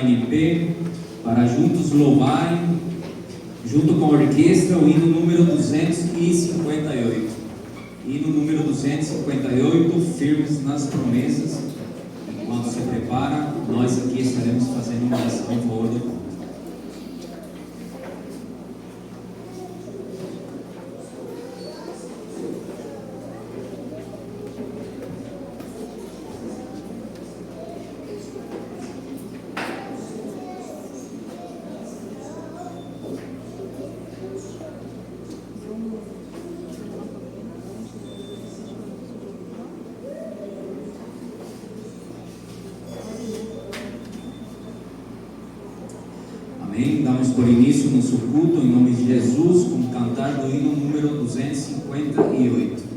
colocarem em pé para juntos louvarem, junto com a orquestra, o hino número 258. Hino número 258, firmes nas promessas. Enquanto se prepara, nós aqui estaremos fazendo uma oração em favor do povo. Amém? Damos por início o nosso culto em nome de Jesus, com o cantar do hino número 258.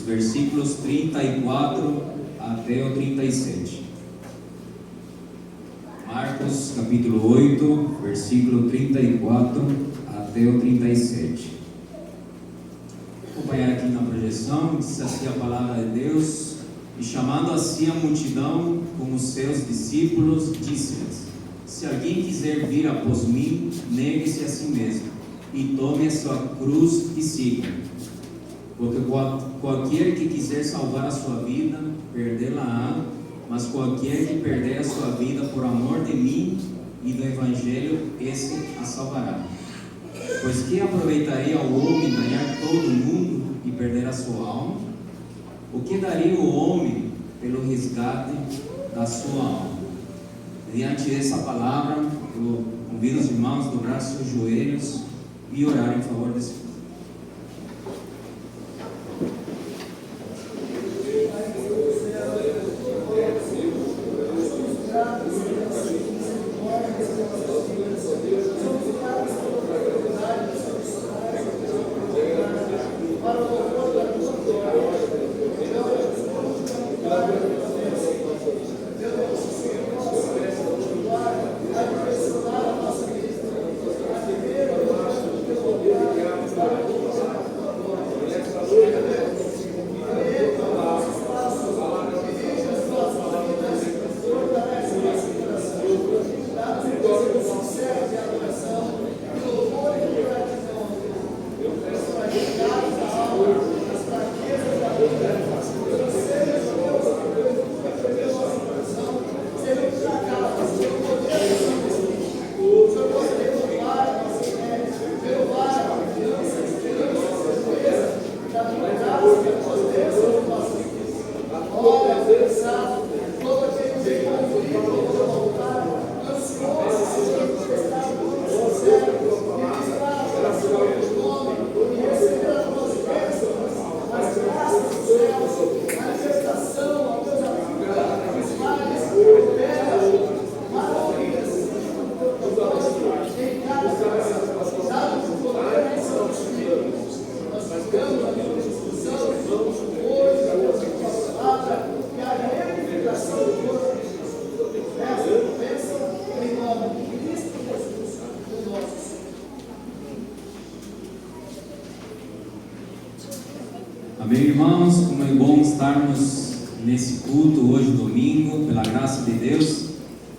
Versículos 34 até o 37. Marcos capítulo 8, versículo 34 até o 37. Vou acompanhar aqui na projeção, diz assim a palavra de Deus: e chamando assim a multidão com os seus discípulos, disse-lhes: se alguém quiser vir após mim, negue-se a si mesmo, e tome a sua cruz e siga. Porque qualquer que quiser salvar a sua vida, perdê-la-á, mas qualquer que perder a sua vida por amor de mim e do Evangelho, esse a salvará. Pois que aproveitaria ao homem ganhar todo o mundo e perder a sua alma? O que daria o homem pelo resgate da sua alma? Diante dessa palavra, eu convido os irmãos a dobrar seus joelhos e orar em favor desse povo. Amém, irmãos? Como é bom estarmos nesse culto hoje, domingo, pela graça de Deus.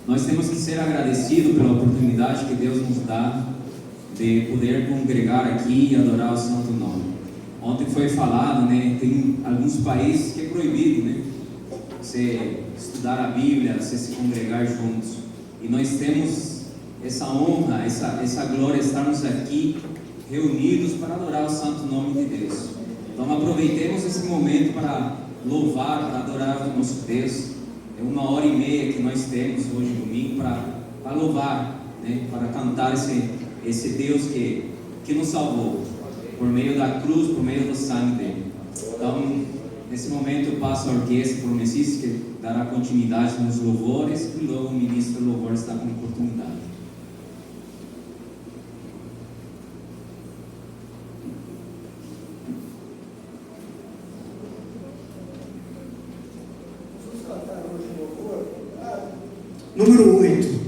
Nós temos que ser agradecidos pela oportunidade que Deus nos dá de poder congregar aqui e adorar o santo nome. Ontem foi falado, né? Tem alguns países que é proibido, né? Você estudar a Bíblia, você se congregar juntos. E nós temos essa honra, essa glória de estarmos aqui reunidos para adorar o santo nome de Deus. Então aproveitemos esse momento para louvar, para adorar o nosso Deus. É 1h30 que nós temos hoje domingo para louvar, né? Para cantar esse Deus que nos salvou por meio da cruz, por meio do sangue dele. Então nesse momento eu passo a orquestra para o Messias, que dará continuidade nos louvores, e logo o ministro do louvor está com oportunidade. Número 8.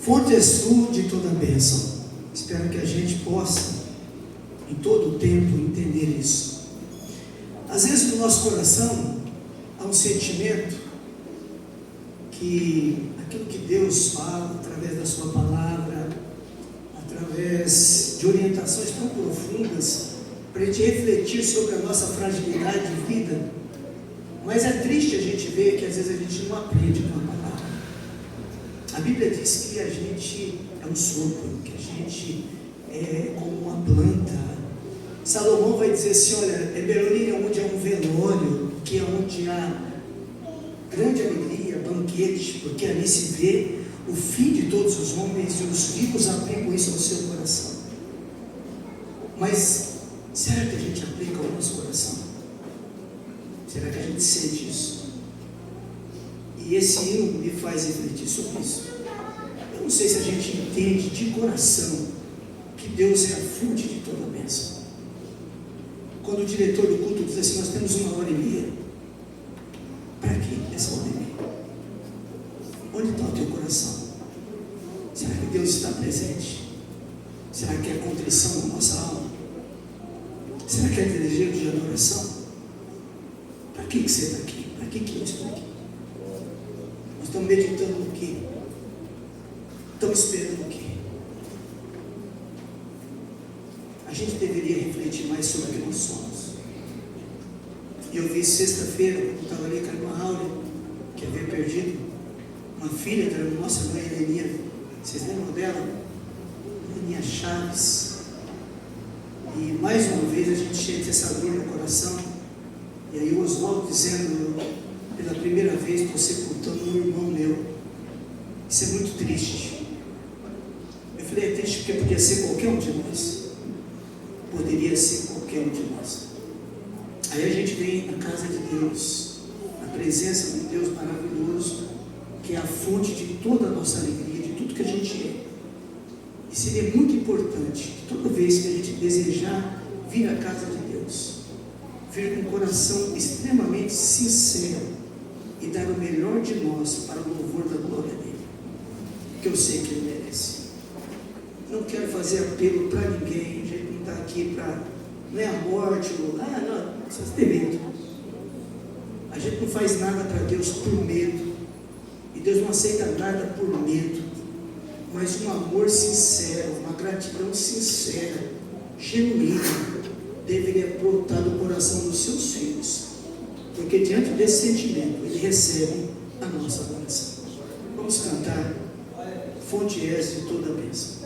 Fonte és tu de toda a bênção. Espero que a gente possa, em todo o tempo, entender isso. Às vezes no nosso coração há um sentimento que aquilo que Deus fala através da sua palavra, através de orientações tão profundas, para a gente refletir sobre a nossa fragilidade de vida, mas é triste a gente ver que às vezes a gente não aprende com a palavra. A Bíblia diz que a gente é um sopro, que a gente é como uma planta. Salomão vai dizer assim: olha, Belém é onde há um velório, que é onde há grande alegria, banquete, porque ali se vê o fim de todos os homens, e os vivos aplicam isso ao seu coração. Mas será que a gente aplica ao nosso coração? Será que a gente sente isso? E esse hino me faz refletir sobre isso. Eu não sei se a gente entende de coração que Deus é a fonte de toda a bênção. Quando o diretor do culto diz assim: nós temos 1h30, para que essa 1h30? Onde está o teu coração? Será que Deus está presente? Será que é contrição na nossa alma? Será que é desejo de adoração? Para que você está aqui? Para que eu estou aqui? Nós estamos meditando no quê? Estamos esperando o quê? A gente deveria refletir mais sobre quem nós somos. E eu vi sexta-feira, quando estava ali com a irmã Áurea, que havia perdido uma filha da nossa mãe Helenia, Vocês lembram dela? Aninha Chaves. E mais uma vez a gente sente essa dor no coração. E aí o Oswaldo dizendo, pela primeira vez estou sepultando um irmão meu. Isso é muito triste. Eu falei, é triste porque podia ser qualquer um de nós. Poderia ser qualquer um de nós. Aí a gente vem na casa de Deus, na presença de Deus maravilhoso, que é a fonte de toda a nossa alegria, de tudo que a gente é. E seria muito importante que toda vez que a gente desejar vir à casa de Deus, vir com um coração extremamente sincero e dar o melhor de nós para o louvor da glória dele, que eu sei que ele merece. Não quero fazer apelo para ninguém, a gente não está aqui para, não é a morte, ou, não, vocês têm medo. A gente não faz nada para Deus por medo, e Deus não aceita nada por medo, mas um amor sincero, uma gratidão sincera, genuína, deveria brotar do coração dos seus filhos, porque diante desse sentimento, ele recebe a nossa adoração. Vamos cantar, fonte és de toda a bênção.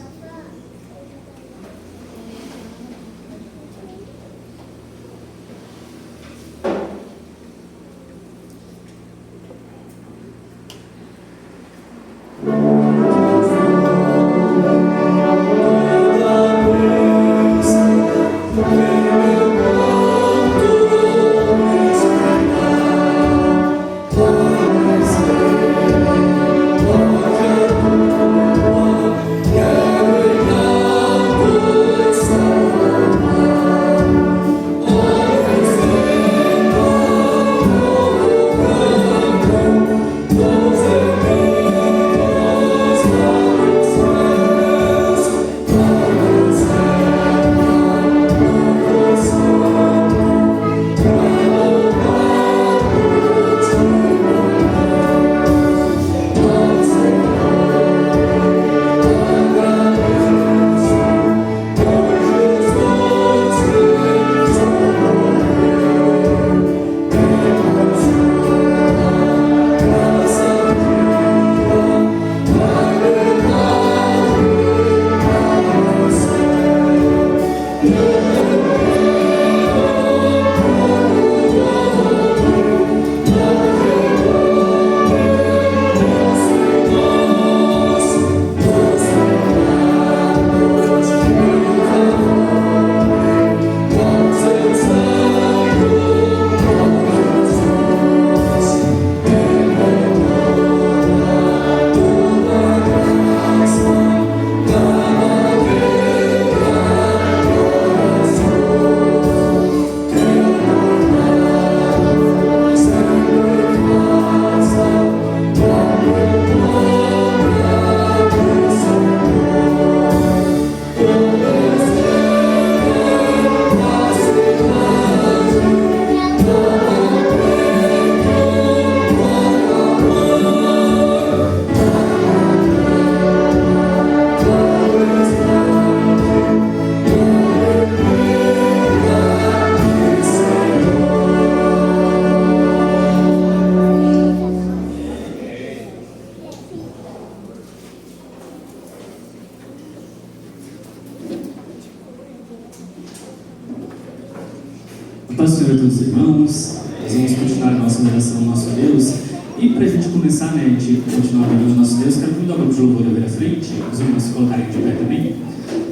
Paz do Senhor a todos os irmãos. Nós vamos continuar a nossa adoração ao nosso Deus. E para a gente começar, a gente continuar adorando o nosso Deus, quero convidar o grupo de louvor a vir à frente, os irmãos se colocarem de pé também.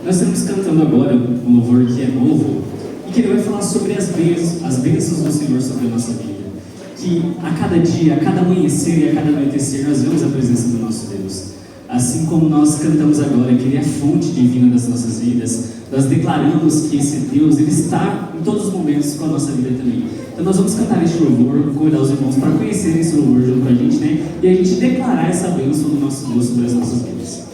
Nós estamos cantando agora um louvor que é novo e que ele vai falar sobre as bênçãos do Senhor sobre a nossa vida. Que a cada dia, a cada amanhecer e a cada anoitecer, nós vemos a presença do nosso Deus. Assim como nós cantamos agora, que Ele é a fonte divina das nossas vidas, nós declaramos que esse Deus, Ele está em todos os momentos com a nossa vida também. Então nós vamos cantar este louvor, convidar os irmãos para conhecerem esse louvor junto com a gente, né? E a gente declarar essa bênção do nosso Deus sobre as nossas vidas.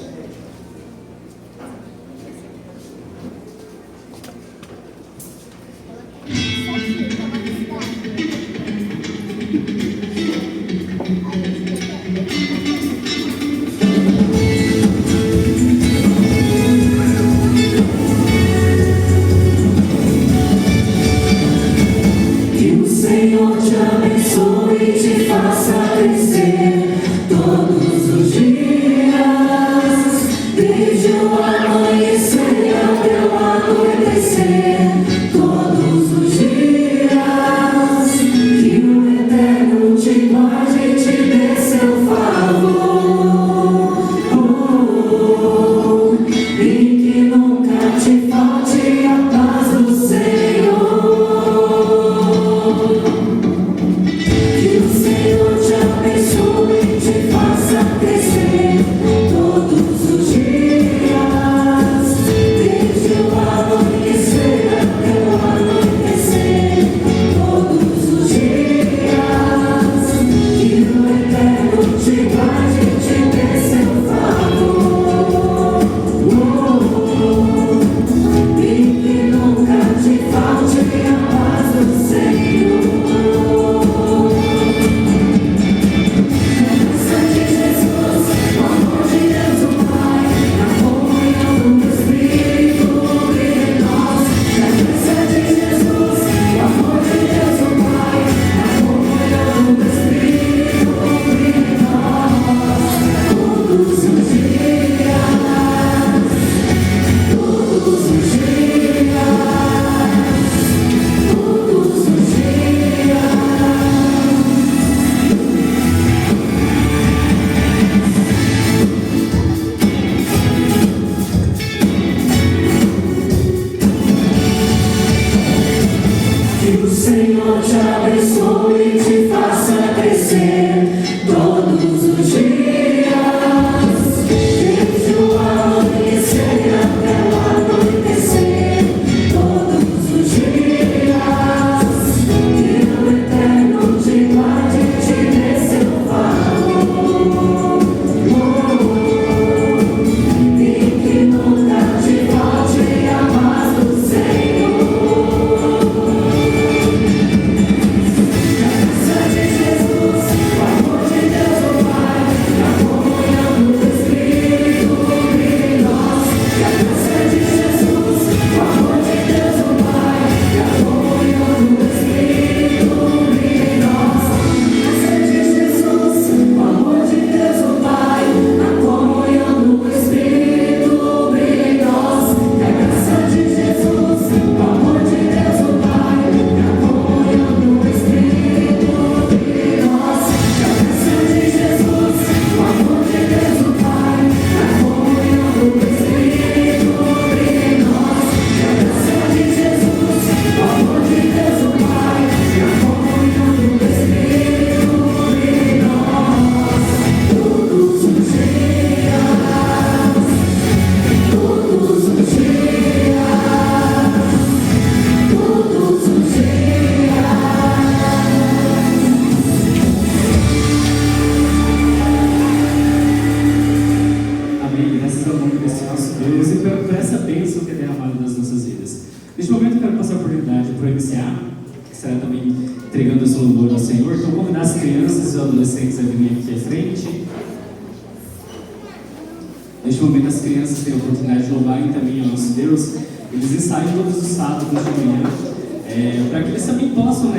Faça crescer todos os dias. Senhor te abençoe e te faça crescer todos os dias. Desde o amanhecer até o anoitecer, todos os dias. Que o Eterno te guarde e te dê seu favor. E que nunca te falte a paz do Senhor. Neste momento eu quero passar a oportunidade para o MCA, que estará também entregando esse louvor ao Senhor. Então, convidar as crianças e os adolescentes a virem aqui à frente. Neste momento as crianças têm a oportunidade de louvarem também ao nosso Deus. Eles ensaiam todos os sábados de manhã, para que eles também possam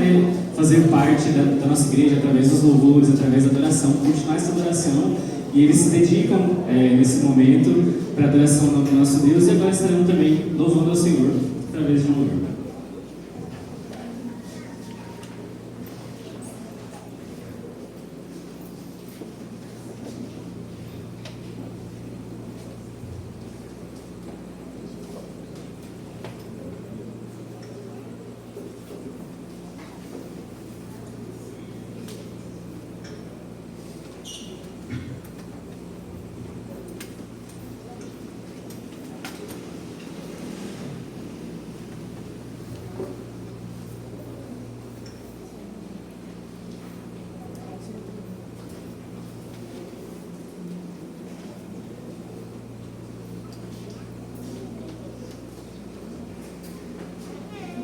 fazer parte da nossa igreja através dos louvores, através da adoração, continuar essa adoração. E eles se dedicam nesse momento para a adoração do nosso Deus, e agora estarão também louvando ao Senhor através de um louvor.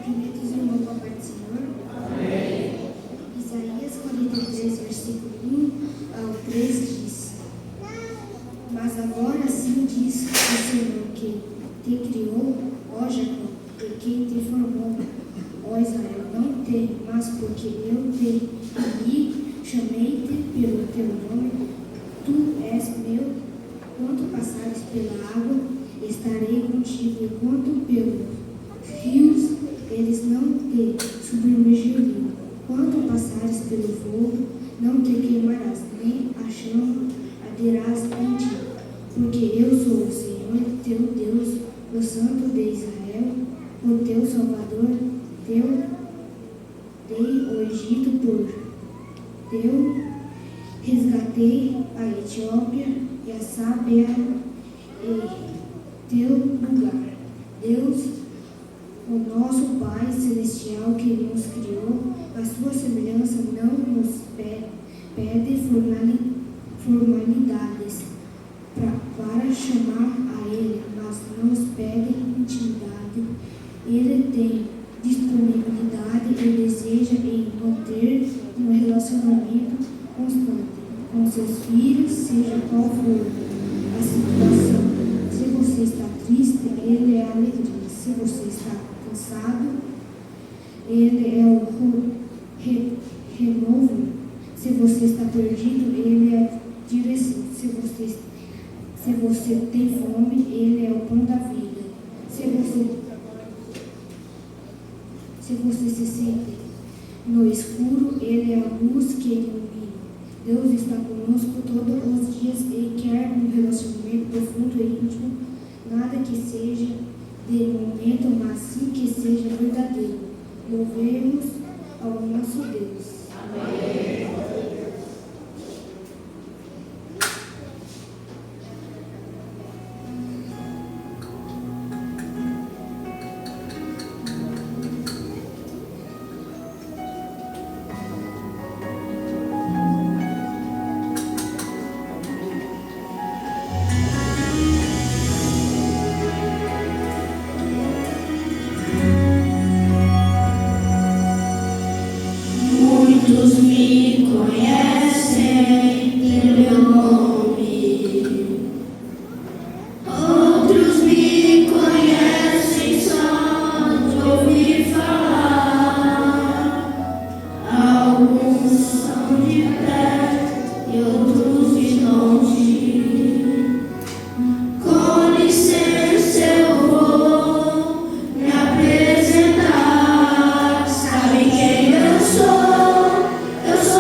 Cumprimentos e louvor ao Pai do Senhor. Amém. Isaías 43, versículo 1 ao 3 diz: Mas agora sim diz o Senhor que te criou, ó Jacó, e quem te formou, ó Israel, não te, mas porque eu te vi, chamei-te pelo teu nome, tu és meu. Quando passares pela água, estarei contigo, e quando pelos rios, eles não te submergirão. Quando passares pelo fogo, não te queimarás, nem a chama arderás em ti. Porque eu sou o Senhor, teu Deus, o Santo de Israel, o teu Salvador. Teu dei o Egito por teu, resgatei a Etiópia e a Sábia em teu lugar. Deus, o nosso Pai Celestial que nos criou, a sua semelhança, não nos pede formalidades para chamar a Ele, mas nos pede intimidade. Ele tem disponibilidade e deseja em manter um relacionamento constante com seus filhos, seja qual for a situação. Se você está triste, Ele é a alegria. Se você está cansado, Ele é o renovo. Se você está perdido, Ele é a direção. Se você tem fome, Ele é o pão da vida. Se você se sente no escuro, Ele é a luz que ilumina. Deus está conosco todos os dias e quer um relacionamento profundo e íntimo, nada que seja de momento, mas sim que seja verdadeiro. Louvemos ao nosso Deus. Muitos me conhecem pelo nome, outros me conhecem só de ouvir falar. Alguns são de perto e outros de longe. Com licença eu vou me apresentar. Sabe quem eu sou? Eu sou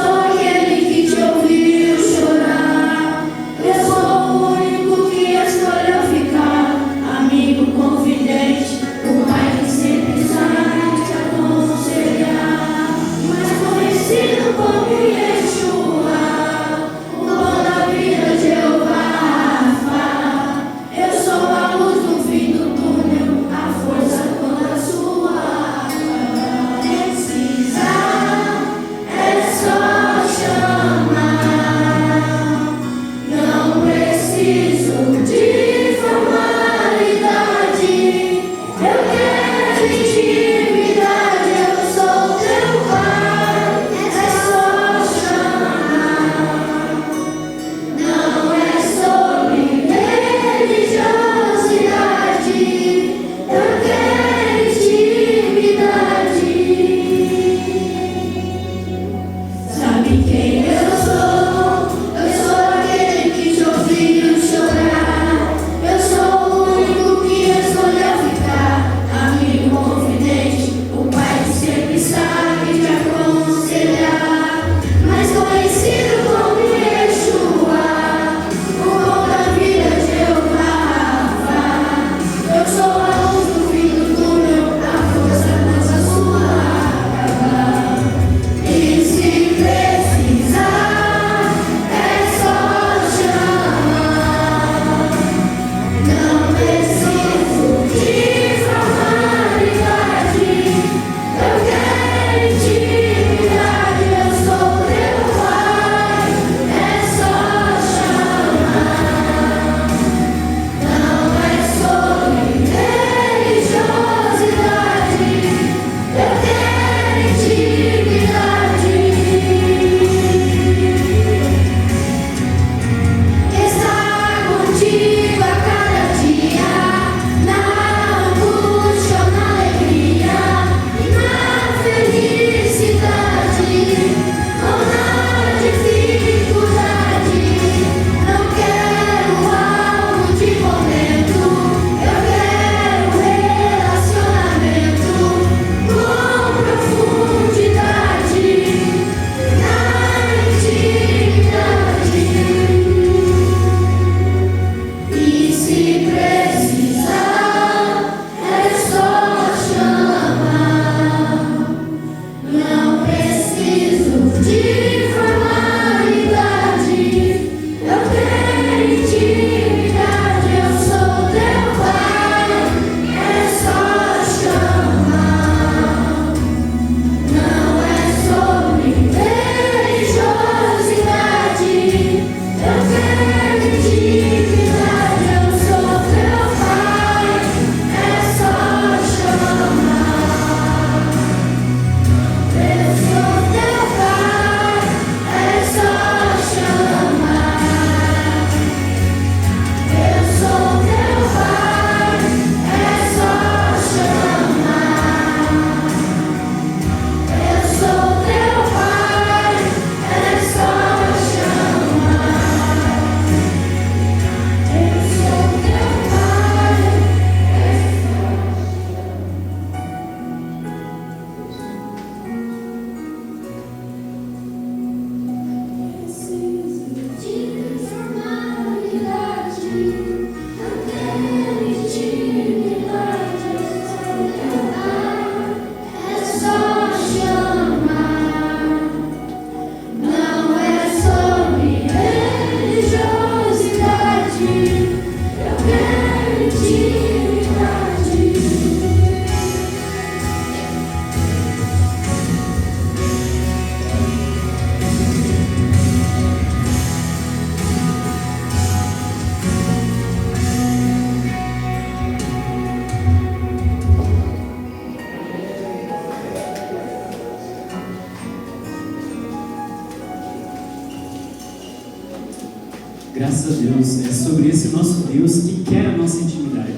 Graças a Deus, é sobre esse nosso Deus que quer a nossa intimidade,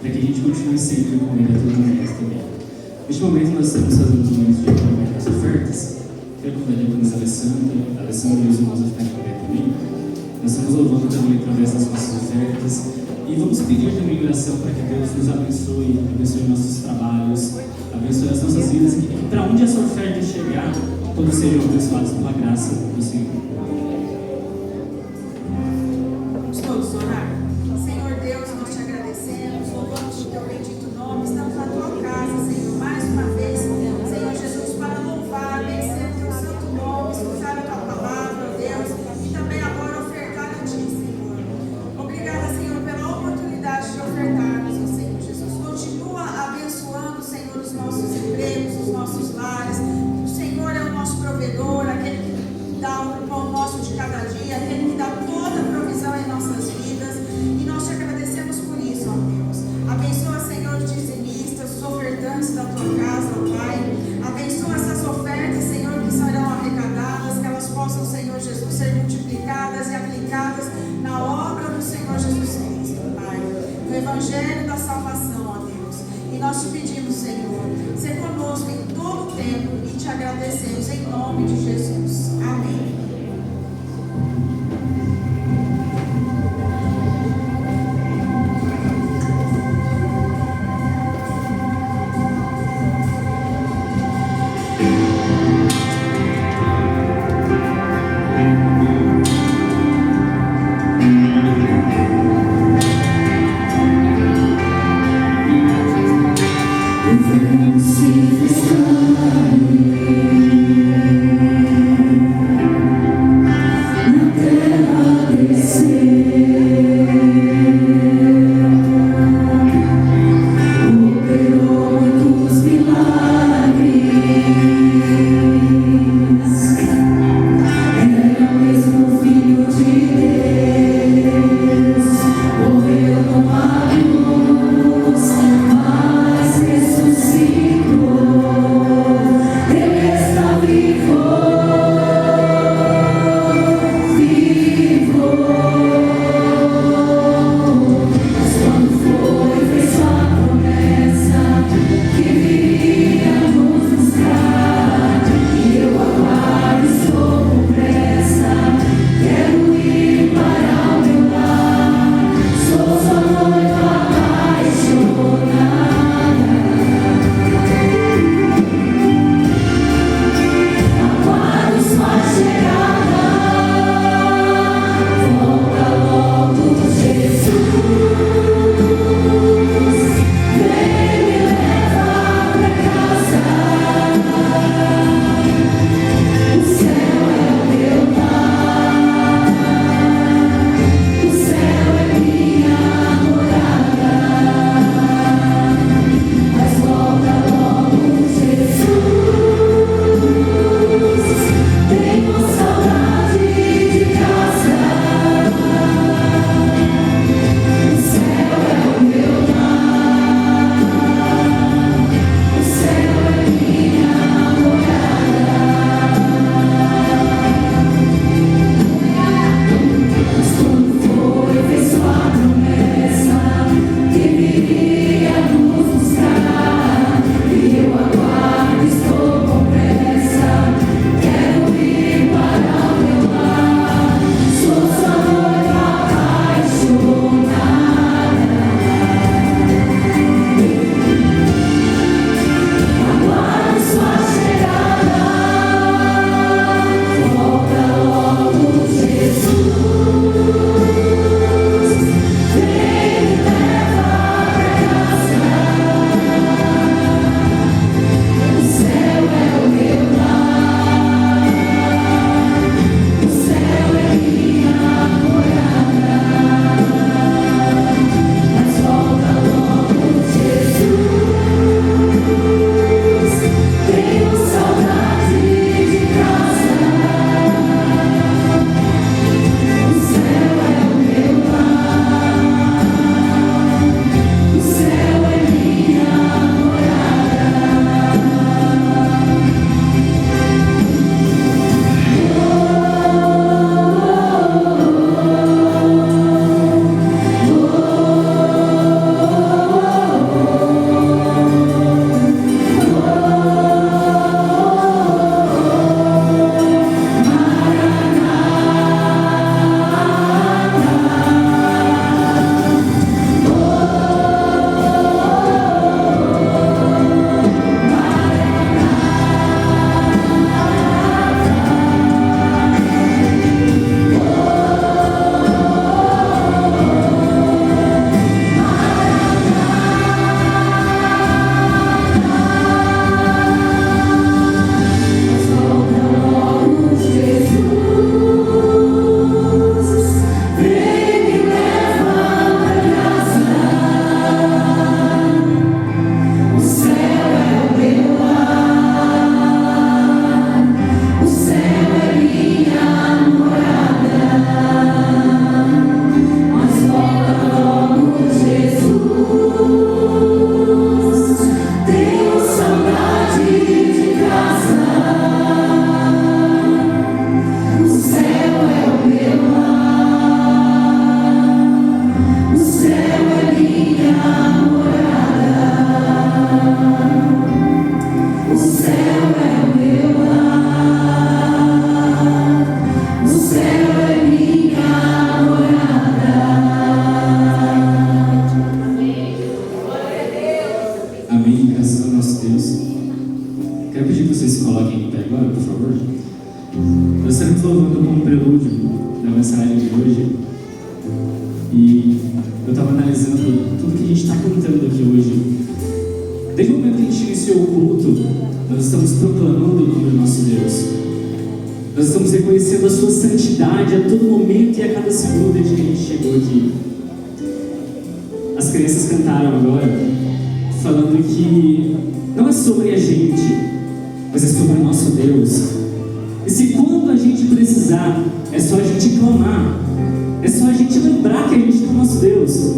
para que a gente continue sempre com Ele a todo momento também. Neste momento nós estamos fazendo os momentos de acolhimento das ofertas. Quero convidar a diaconisa Alessandra e os irmãos a ficarem com ele também. Nós estamos louvando também através das nossas ofertas e vamos pedir também oração para que Deus nos abençoe nossos trabalhos, abençoe as nossas vidas e que para onde essa oferta chegar, todos sejam abençoados pela graça do Senhor. Vamos todos orar. Senhor Deus, nós te agradecemos, louvamos o teu bendito nome, estamos na tua casa, Senhor, mais uma vez, Senhor Jesus, para louvar, bendizer o teu santo nome, escutar a tua palavra, Deus, e também agora ofertar a ti, Senhor. Obrigada, Senhor, pela oportunidade de ofertarmos, ó Senhor Jesus. Continua abençoando, Senhor, os nossos empregos, os nossos lares. O Senhor é o nosso provedor, aquele que dá o pão nosso de cada dia, aquele que dá toda a provisão em nossas vidas. E nós te agradecemos por isso, ó Deus. Abençoa, Senhor, os dizimistas, os ofertantes da tua casa, ó Pai. Abençoa essas ofertas, Senhor, que serão arrecadadas, que elas possam, Senhor Jesus, ser multiplicadas e aplicadas na obra do Senhor Jesus Cristo, Pai. No Evangelho da salvação, ó Deus. E nós te pedimos, Senhor, ser conosco em todo o tempo e te agradecemos em nome de Jesus. Amém. Vem se Quero pedir que vocês se coloquem em pé agora, por favor. Nós estamos louvando como prelúdio da mensagem de hoje. E eu estava analisando tudo que a gente está cantando aqui hoje. Desde o momento que a gente iniciou o culto, nós estamos proclamando o nome do nosso Deus. Nós estamos reconhecendo a sua santidade a todo momento e a cada segundo desde que a gente chegou aqui. As crianças cantaram agora, falando que não é sobre a gente, mas é sobre o nosso Deus. E se quando a gente precisar, é só a gente clamar, é só a gente lembrar que a gente tem o nosso Deus.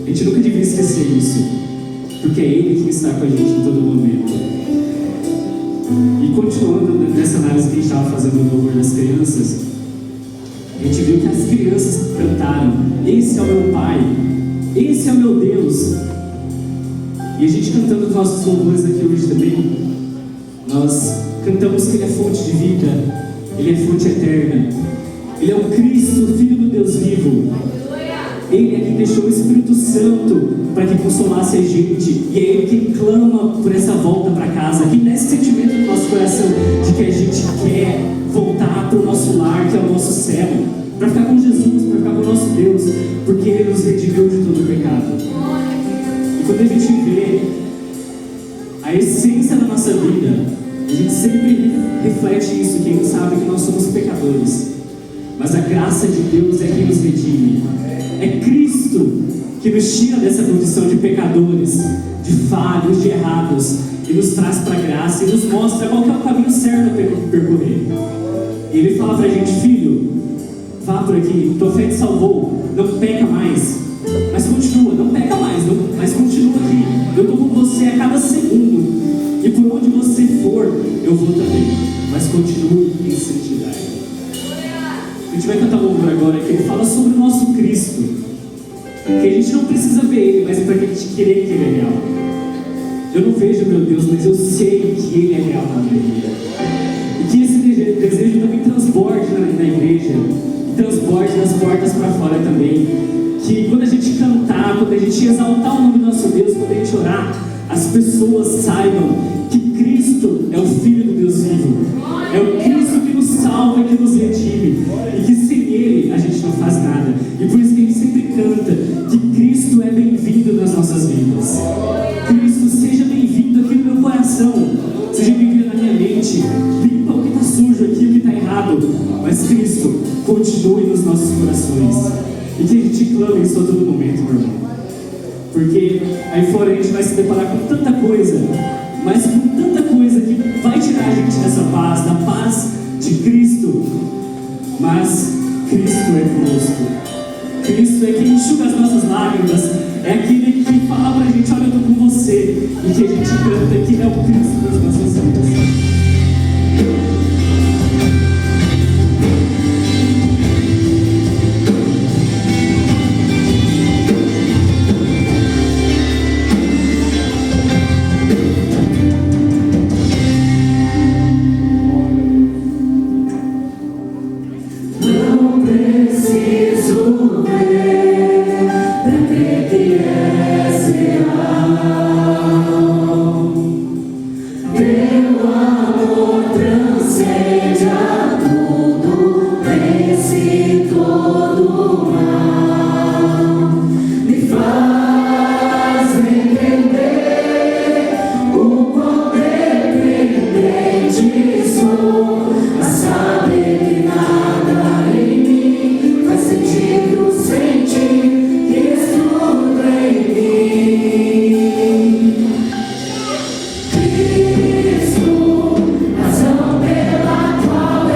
A gente nunca devia esquecer isso, porque é Ele que está com a gente em todo momento. E continuando nessa análise que a gente estava fazendo no louvor das crianças, a gente viu que as crianças cantaram: esse é o meu Pai, esse é o meu Deus. E a gente cantando os nossos louvores aqui hoje também, nós cantamos que Ele é fonte de vida, Ele é fonte eterna, Ele é o Cristo, o Filho do Deus vivo. Ele é quem deixou o Espírito Santo para que consolasse a gente, e é Ele quem clama por essa volta para casa, quem dá esse sentimento no nosso coração de que a gente quer voltar para o nosso lar, que é o nosso céu, para ficar com Jesus, para ficar com o nosso Deus, porque Ele nos redimiu de todo o pecado. E quando a gente vê a essência da nossa vida, a gente sempre reflete isso, que a gente sabe que nós somos pecadores, mas a graça de Deus é quem nos redime. É Cristo que nos tira dessa condição de pecadores, de falhos, de errados, e nos traz para a graça e nos mostra qual que é o caminho certo a percorrer. E Ele fala para a gente: filho, vá por aqui, tua fé te salvou, não peca mais, mas continua, não peca mais, mas continua aqui, eu estou com você a cada segundo, e por onde você for, eu vou também, mas continue em santidade. A gente vai cantar um louvor agora que ele fala sobre o nosso Cristo, que a gente não precisa ver Ele, mas é para a gente querer que Ele é real. Eu não vejo meu Deus, mas eu sei que Ele é real na minha vida, e que esse desejo também transborde na igreja, e transborde das portas para fora também, que quando a gente cantar, quando a gente exaltar o nome do nosso Deus, quando a gente orar, as pessoas saibam que Cristo é o Filho do Deus vivo, é o Cristo que nos salva e que nos redime, e que sem Ele a gente não faz nada. E por isso que a gente sempre canta que Cristo é bem-vindo nas nossas vidas. Cristo, seja bem-vindo aqui no meu coração, seja bem-vindo na minha mente, limpa o que está sujo aqui, o que está errado, mas Cristo continue nos nossos corações, e que a gente clame isso a todo momento, meu irmão, porque aí fora a gente vai se deparar com tanta coisa, mas com tanta coisa que vai tirar a gente dessa paz, da paz de Cristo. Mas Cristo é conosco, Cristo é quem enxuga as nossas lágrimas, é aquele que fala pra gente: olha, eu estou com você, e que a gente canta que é o Cristo das nossas vidas. Cristo, razão pela qual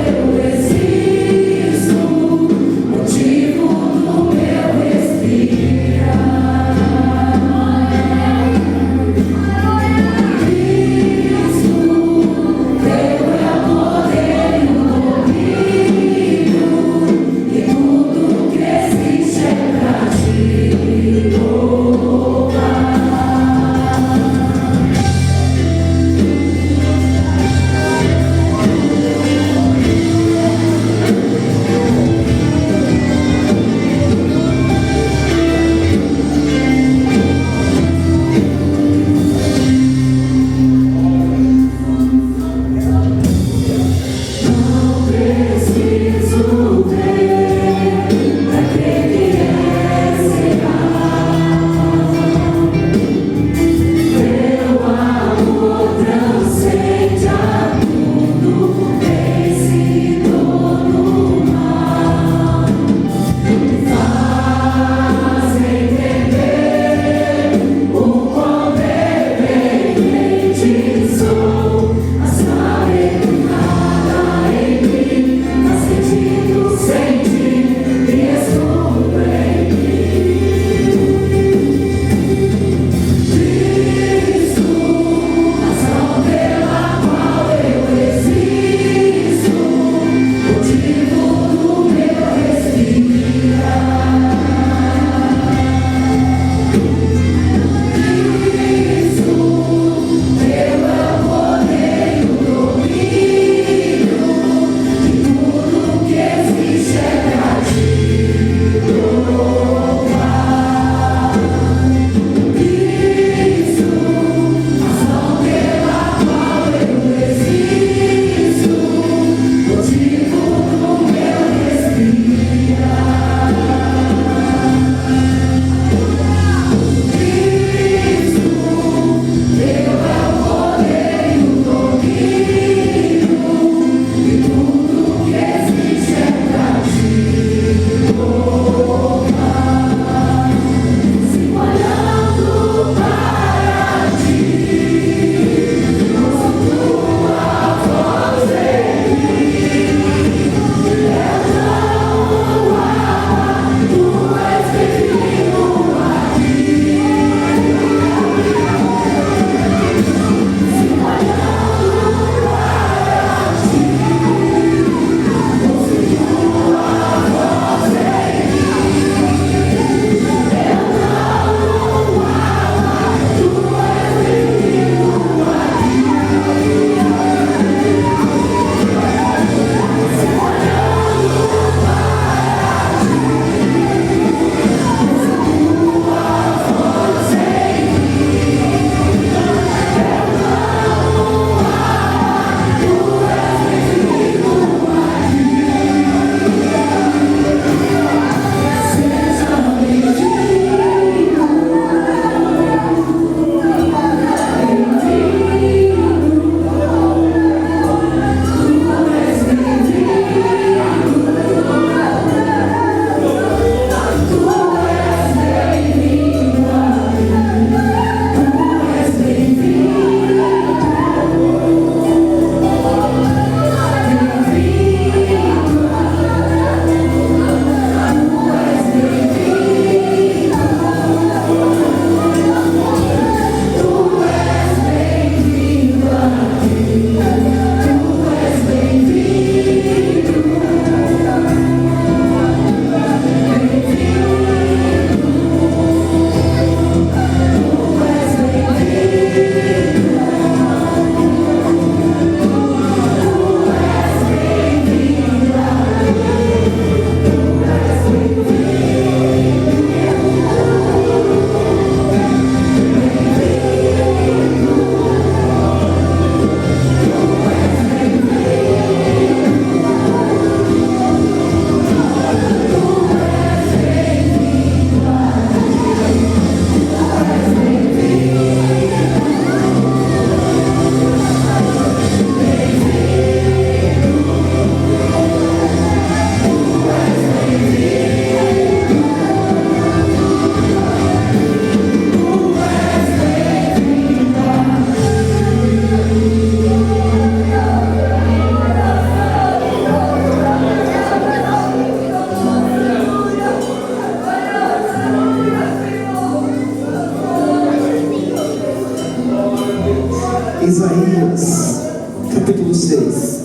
capítulo 6.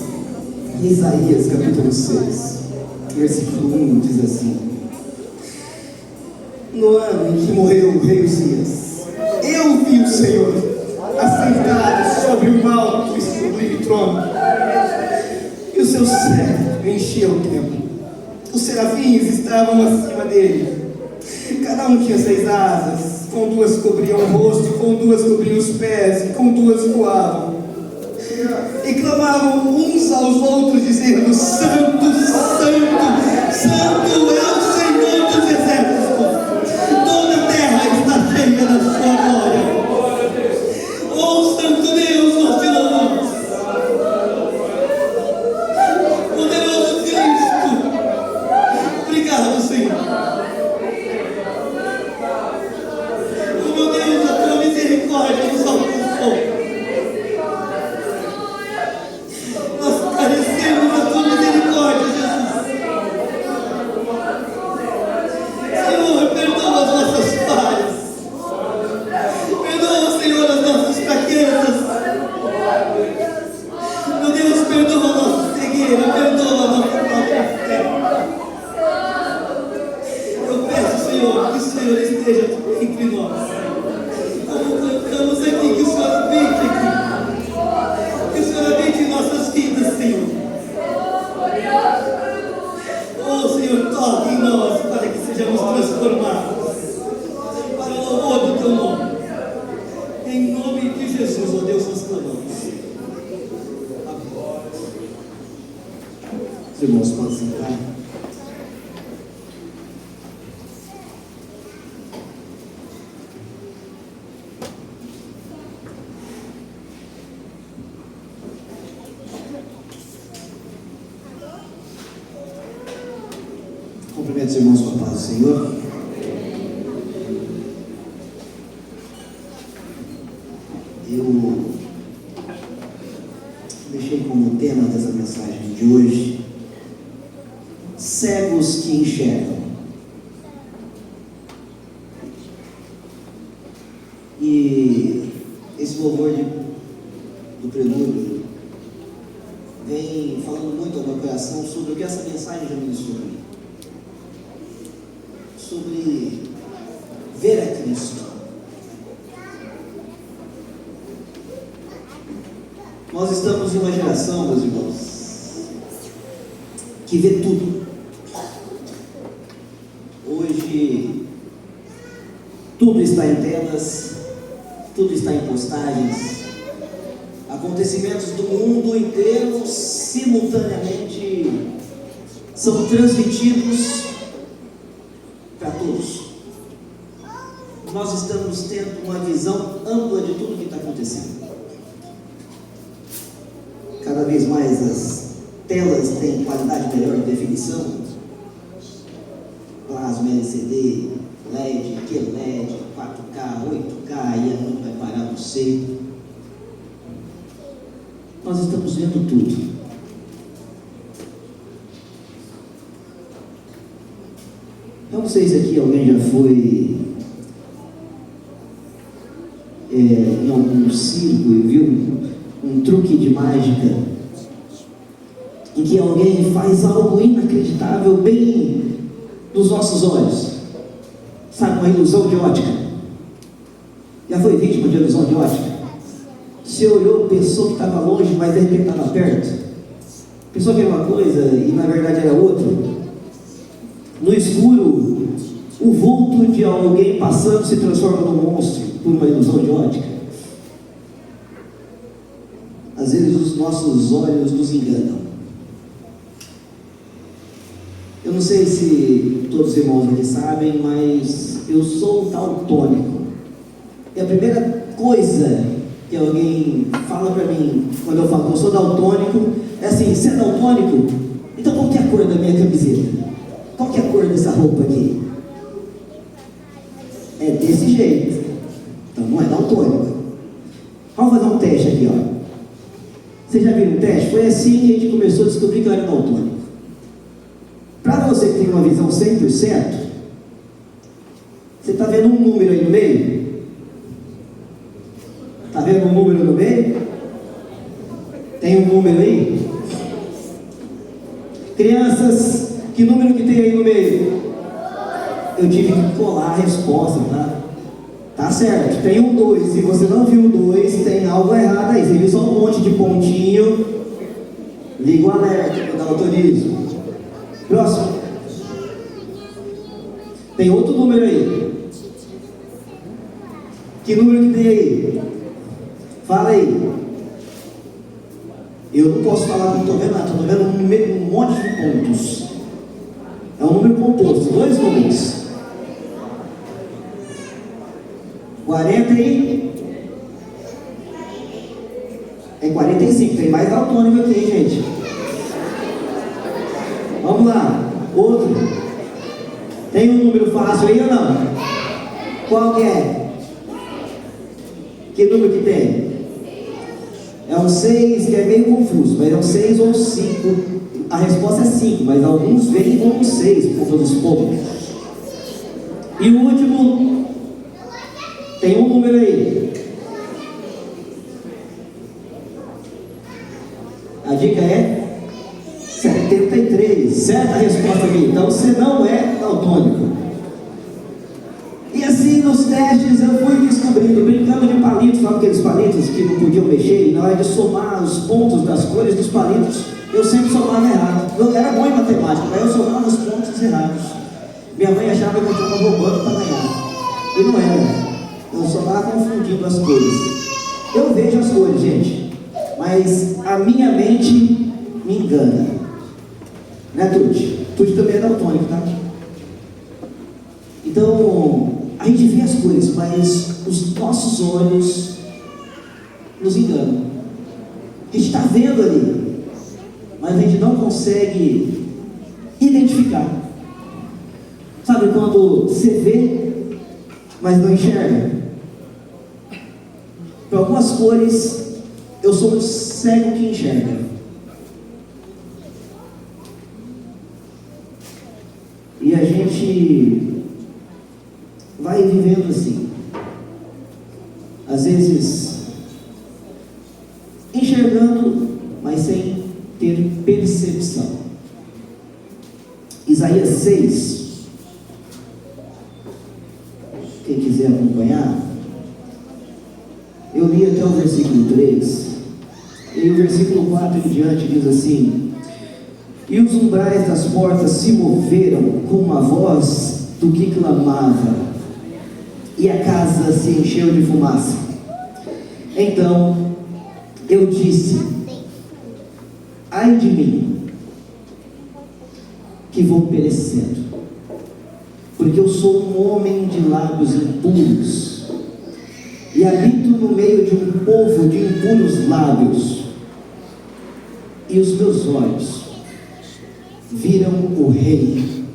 Isaías, capítulo 6, versículo 1 diz assim: no ano em que morreu o rei Uzias, eu vi o Senhor assentado sobre um alto e sublime trono, e o seu cetro enchia o templo. Os serafins estavam acima dele. Cada um tinha 6 asas, com 2 cobriam o rosto, com 2 cobriam os pés, e com 2 voavam. E clamavam uns aos outros, dizendo: Santo, Santo, Santo é o Senhor dos exércitos, toda a terra está cheia da sua glória. Oh, Santo Deus, nós te louvamos. Poderoso Cristo, obrigado, Senhor. Oh, meu Deus, a tua misericórdia nos alcançou. Irmãos, podem sentar. Cumprimento os irmãos com a paz do Senhor. Eu deixei como tema dessa mensagem de hoje: cegos que enxergam. E esse louvor do prelúdio vem falando muito ao meu coração sobre o que essa mensagem já ministrou para mim, sobre ver a Cristo. Nós estamos em uma geração, meus irmãos, que vê tudo. Hoje, tudo está em telas, tudo está em postagens. Acontecimentos do mundo inteiro simultaneamente são transmitidos para todos. Nós estamos tendo uma visão ampla de tudo o que está acontecendo. Cada vez mais as telas têm qualidade melhor de definição. Plasma, LCD, LED, QLED, 4K, 8K, e a mão vai parar no seio. Nós estamos vendo tudo. Eu não sei se aqui alguém já foi em algum circo e viu um truque de mágica em que alguém faz algo inacreditável bem nos nossos olhos. Sabe, uma ilusão de ótica? Já foi vítima de ilusão de ótica? Você olhou, pensou que estava longe, mas de repente estava perto. Pensou que era uma coisa e na verdade era outra. No escuro, o vulto de alguém passando se transforma num monstro por uma ilusão de ótica. Às vezes os nossos olhos nos enganam. Eu não sei se todos os irmãos aqui sabem, mas eu sou daltônico. E a primeira coisa que alguém fala para mim quando eu falo que eu sou daltônico é assim: você é daltônico? Então qual que é a cor da minha camiseta? Qual que é a cor dessa roupa aqui? É desse jeito. Então não é daltônico. Vamos fazer um teste aqui, ó. Vocês já viram um teste? Foi assim que a gente começou a descobrir que eu era daltônico. Para você que tem uma visão 100%, você está vendo um número aí no meio? Está vendo um número no meio? Tem um número aí? Crianças, que número que tem aí no meio? Eu tive que colar a resposta, tá? Tá certo, tem um 2. Se você não viu o 2, tem algo errado aí. Você viu só um monte de pontinho, liga o alerta para dar autorizo. Próximo. Tem outro número aí. Que número que tem aí? Fala aí. Eu não posso falar que não estou vendo nada, estou vendo um monte de pontos. É um número composto, 2 números. 40 e... É 45, tem mais daltônico aqui, hein, gente? Vamos lá, outro. Tem um número fácil aí ou não? Qual que é? Que número que tem? É um 6, que é meio confuso, mas é um 6 ou 5. A resposta é 5, mas alguns vêm com um 6, por todos os pontos. E o último, tem um número aí. A dica é 73, certa resposta aqui. Então você não é daltônico. E assim nos testes eu fui descobrindo, brincando de palitos, sabe aqueles palitos que não podiam mexer, e na hora de somar os pontos das cores dos palitos, eu sempre somava errado. Eu era bom em matemática, mas eu somava os pontos errados. Minha mãe achava que eu estava roubando para ganhar. E não era. Eu só estava confundindo as cores. Eu vejo as cores, gente, mas a minha mente me engana. Né, Tuti? Tuti também é daltônico, tá? Então, a gente vê as cores, mas os nossos olhos nos enganam. A gente está vendo ali, mas a gente não consegue identificar. Sabe quando você vê, mas não enxerga? Para algumas cores, eu sou um cego que enxerga. E a gente vai vivendo assim, às vezes enxergando, mas sem ter percepção. Isaías 6, quem quiser acompanhar, eu li até o versículo 3, e o versículo 4 em diante diz assim: e os umbrais das portas se moveram com uma voz do que clamava, e a casa se encheu de fumaça. Então eu disse: ai de mim, que vou perecendo, porque eu sou um homem de lábios impuros, e habito no meio de um povo de impuros lábios, e os meus olhos viram o Rei,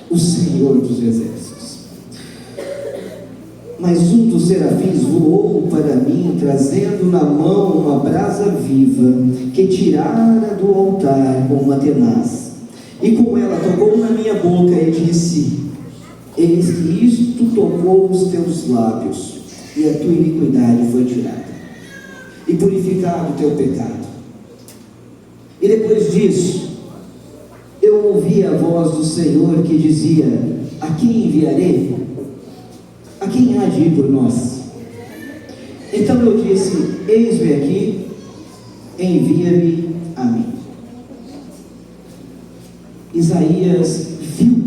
o Senhor dos Exércitos. Mas um dos serafins voou para mim, trazendo na mão uma brasa viva, que tirara do altar com uma tenaz, e com ela tocou na minha boca e disse: eis que isto tocou os teus lábios, e a tua iniquidade foi tirada, e purificado o teu pecado. E depois disso, eu ouvi a voz do Senhor que dizia: a quem enviarei? A quem há de ir por nós? Então eu disse: eis-me aqui, envia-me a mim. Isaías viu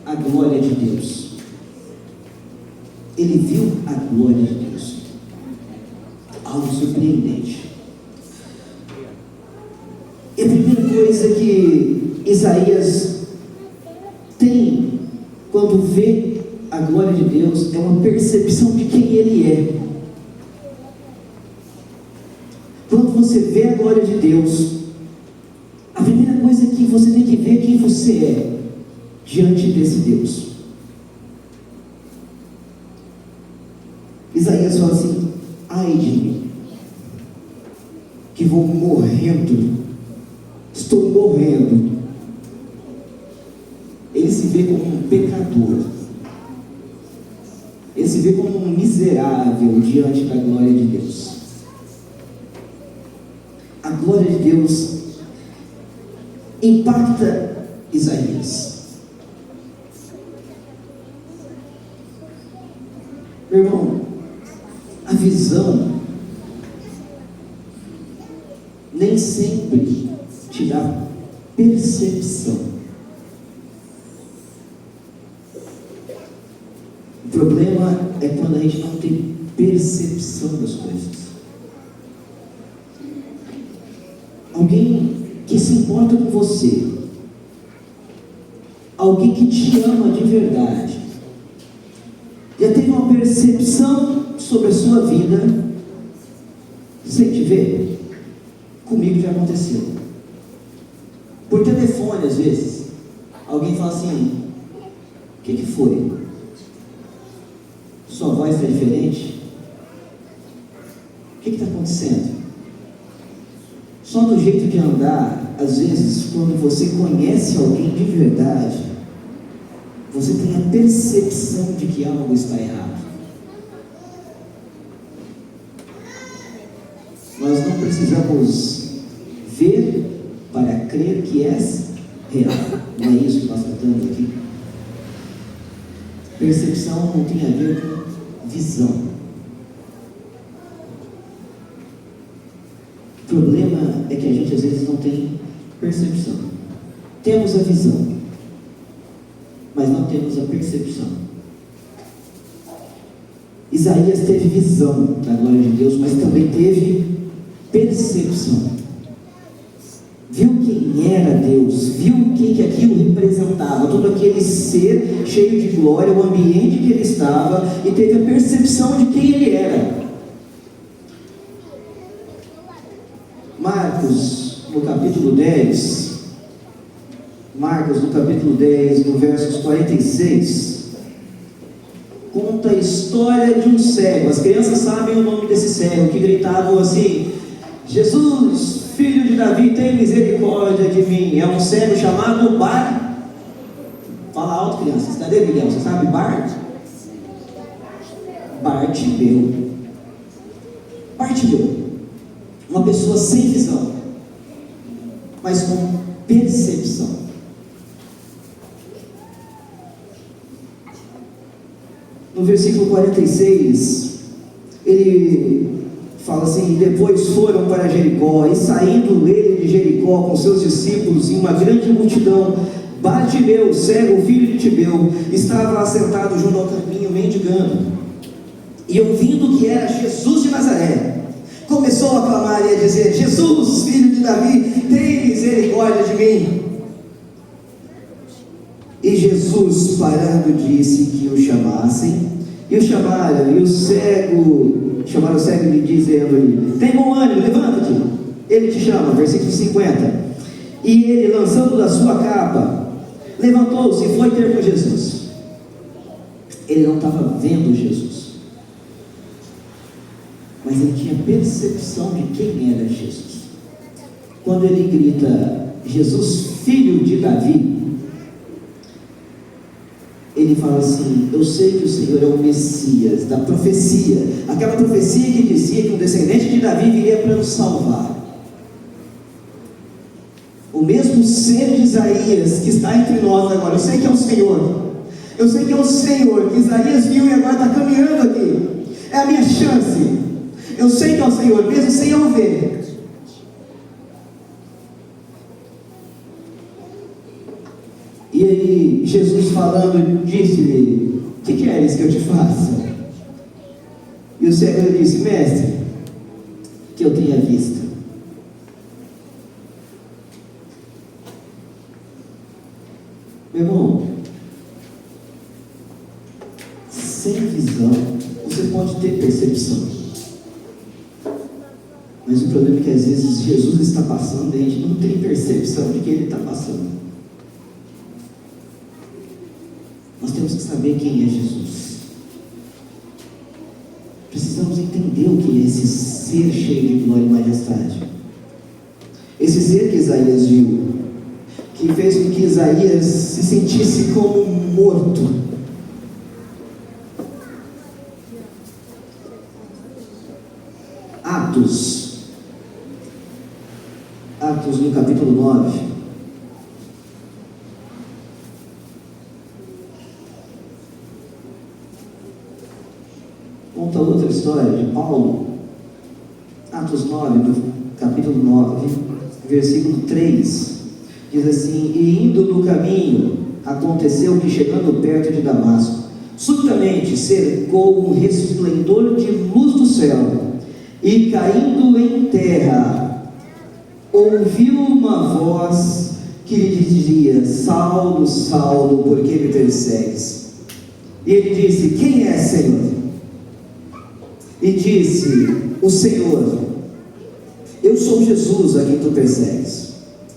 a glória de Deus. Ele viu a glória de Deus. Algo surpreendente. E a primeira coisa que Isaías tem quando vê a glória de Deus é uma percepção de quem Ele é. Quando você vê a glória de Deus, a primeira coisa que você tem que ver é quem você é diante desse Deus. Isaías fala assim: ai de mim, que vou morrendo, estou morrendo. Ele se vê como um pecador, ele se vê como um miserável diante da glória de Deus. a glória de Deus impacta Isaías. Meu irmão, a visão nem sempre te dá percepção. O problema é quando a gente não tem percepção das coisas. Alguém que se importa com você, alguém que te ama de verdade, já teve uma percepção sobre a sua vida sem te ver? Comigo já aconteceu. Por telefone, às vezes, alguém fala assim: o que foi? Sua voz está diferente? O que está acontecendo? Só do jeito de andar, às vezes, quando você conhece alguém de verdade, você tem a percepção de que algo está errado. Nós não precisamos ver para crer que és real. Não é isso que nós tratamos aqui. Percepção não tem a ver com visão. O problema é que a gente às vezes não tem percepção. Temos a visão, mas não temos a percepção. Isaías teve visão da glória de Deus, mas também teve percepção. Viu quem era Deus, viu o que aquilo representava, todo aquele ser cheio de glória, o ambiente que ele estava, e teve a percepção de quem ele era. Marcos, no capítulo 10, no versos 46, conta a história de um cego. As crianças sabem o nome desse cego, que gritavam assim: Jesus, filho de Davi, tem misericórdia de mim. É um cego chamado Fala alto, crianças. Cadê Miguel? Você sabe Bartimeu. Uma pessoa sem visão, mas com percepção. No versículo 46, ele fala assim: depois foram para Jericó, e saindo ele de Jericó com seus discípulos e uma grande multidão, Bartimeu, cego, filho de Timeu, estava assentado junto ao caminho mendigando, e ouvindo que era Jesus de Nazaré, começou a clamar e a dizer: Jesus, filho de Davi, tem misericórdia de mim. E Jesus, parando, disse que o chamassem, e o chamaram, e chamaram o cego e dizendo-lhe: tem bom ânimo, levanta-te, ele te chama. Versículo 50. E ele, lançando da sua capa, levantou-se e foi ter com Jesus. Ele não estava vendo Jesus, mas ele tinha percepção de quem era Jesus. Quando ele grita: Jesus, filho de Davi, ele fala assim: eu sei que o Senhor é o Messias, da profecia, aquela profecia que dizia que um descendente de Davi viria para nos salvar. O mesmo ser de Isaías que está entre nós agora, eu sei que é o Senhor. Eu sei que é o Senhor que Isaías viu e agora está caminhando aqui. É a minha chance. Eu sei que é o Senhor, mesmo sem eu ver. E aí, Jesus falando, disse-lhe: o que queres que eu te faça? E o cego disse: mestre, que eu tenha vista. Meu irmão, sem visão, você pode ter percepção, mas o problema é que às vezes Jesus está passando e a gente não tem percepção de que Ele está passando. Nós temos que saber quem é Jesus. Precisamos entender o que é esse ser cheio de glória e majestade. Esse ser que Isaías viu, que fez com que Isaías se sentisse como morto. Atos, Atos, no capítulo 9. Conta outra história de Paulo. Atos 9, no capítulo 9, versículo 3. Diz assim: e indo no caminho, aconteceu que, chegando perto de Damasco, subitamente cercou um resplendor de luz do céu, e caindo em terra, ouviu uma voz que lhe dizia: Saulo, Saulo, por que me persegues? E ele disse: quem é, Senhor? E disse o Senhor: eu sou Jesus a quem tu persegues.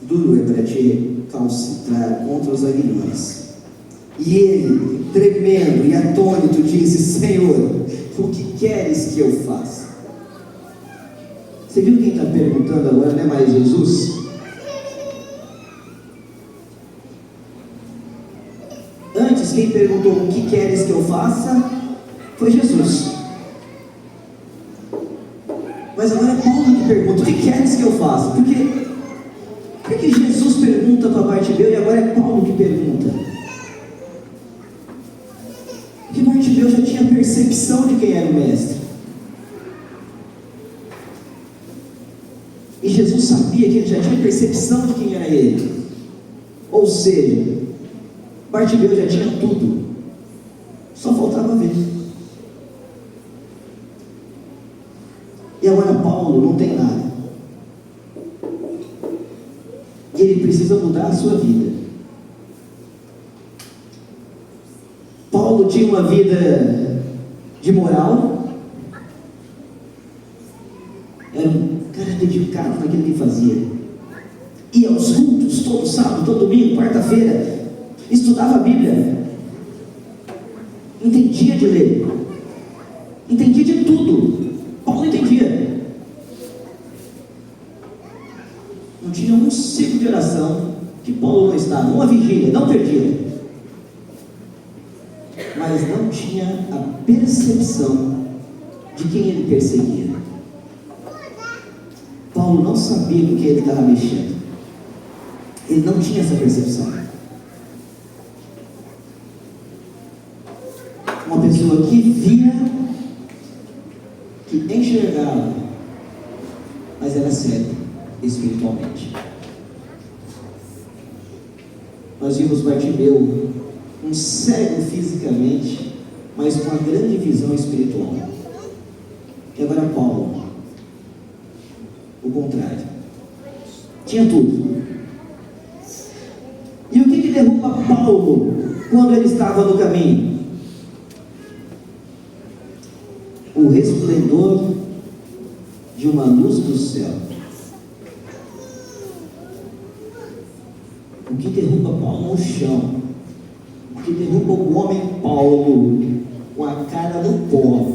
Duro é para ti calcitrar contra os aguilhões. E ele, tremendo e atônito, disse: Senhor, o que queres que eu faça? Você viu quem está perguntando agora? Não é mais Jesus? Antes, quem perguntou o que queres que eu faça foi Jesus. Mas agora é Paulo que pergunta: o que queres que eu faça? Por que Jesus pergunta para Bartimeu e agora é Paulo que pergunta? Porque Bartimeu já tinha percepção de quem era o mestre. E Jesus sabia que ele já tinha percepção de quem era ele. Ou seja, Bartimeu já tinha tudo, só faltava ver. E agora Paulo não tem nada. E ele precisa mudar a sua vida. Paulo tinha uma vida de moral. Era um cara dedicado naquilo que fazia. Ia aos cultos todo sábado, todo domingo, quarta-feira. Estudava a Bíblia. Entendia de ler. Entendia de tudo. Paulo entendia. Não tinha um ciclo de oração que Paulo não estava, uma vigília, não perdia. Mas não tinha a percepção de quem ele perseguia. Paulo não sabia com quem ele estava mexendo. Ele não tinha essa percepção. Uma pessoa que via, que enxergava, mas era cego espiritualmente. Nós vimos Bartimeu, um cego fisicamente, mas com uma grande visão espiritual. E agora Paulo, o contrário, tinha tudo. E o que derruba Paulo quando ele estava no caminho? O resplendor de uma luz do céu. O que derruba Paulo no chão, o que derruba o homem Paulo com a cara no pó,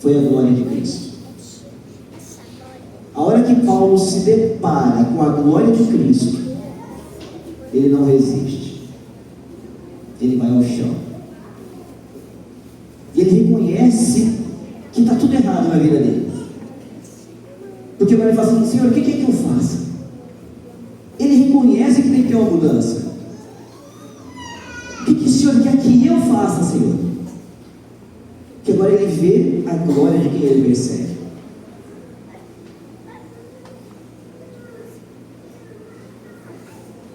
foi a glória de Cristo. A hora que Paulo se depara com a glória de Cristo, ele não resiste, ele vai ao chão. E ele reconhece que está tudo errado na vida dele. Porque agora ele fala assim: Senhor, o que é que eu faço? Ele reconhece que tem que ter uma mudança. O que o Senhor quer que eu faça, Senhor? Que agora ele vê a glória de quem ele persegue.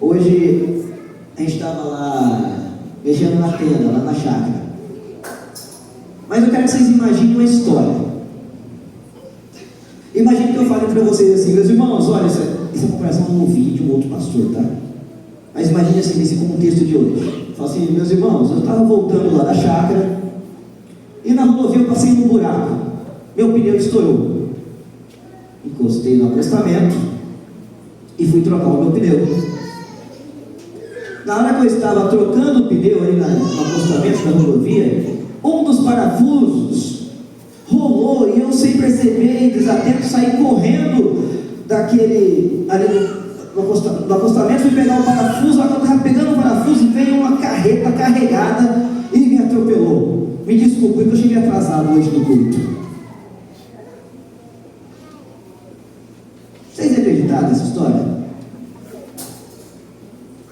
Hoje a gente estava lá mexendo na tenda, lá na chácara. Mas eu quero que vocês imaginem uma história. Imagine que eu fale para vocês assim: meus irmãos, olha, essa comparação eu não ouvi de um outro pastor, tá? Mas imagine assim, nesse contexto de hoje. Fala assim: meus irmãos, eu estava voltando lá da chácara e na rodovia eu passei num buraco. Meu pneu estourou. Encostei no acostamento e fui trocar o meu pneu. Na hora que eu estava trocando o pneu ali no acostamento da rodovia, um dos parafusos rolou e eu, sem perceber, desatento, saí correndo daquele ali do acostamento, fui pegar o parafuso. Lá que eu estava pegando o parafuso, veio uma carreta carregada e me atropelou. Me desculpe que eu cheguei atrasado hoje no culto. Vocês acreditaram nessa história?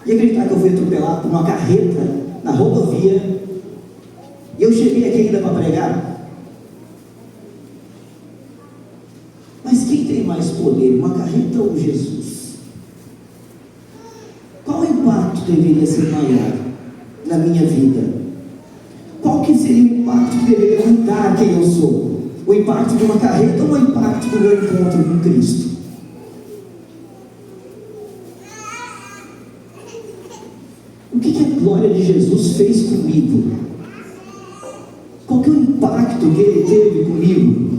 E acreditar que eu fui atropelado por uma carreta na rodovia e eu cheguei aqui ainda para pregar? Mas quem tem mais poder, uma carreta ou Jesus? Qual o impacto deveria ser maior na minha vida? Qual que seria o impacto que deveria mudar quem eu sou? O impacto de uma carreta ou o impacto do meu encontro com Cristo? O que a glória de Jesus fez comigo? Qual que é o impacto que Ele teve comigo?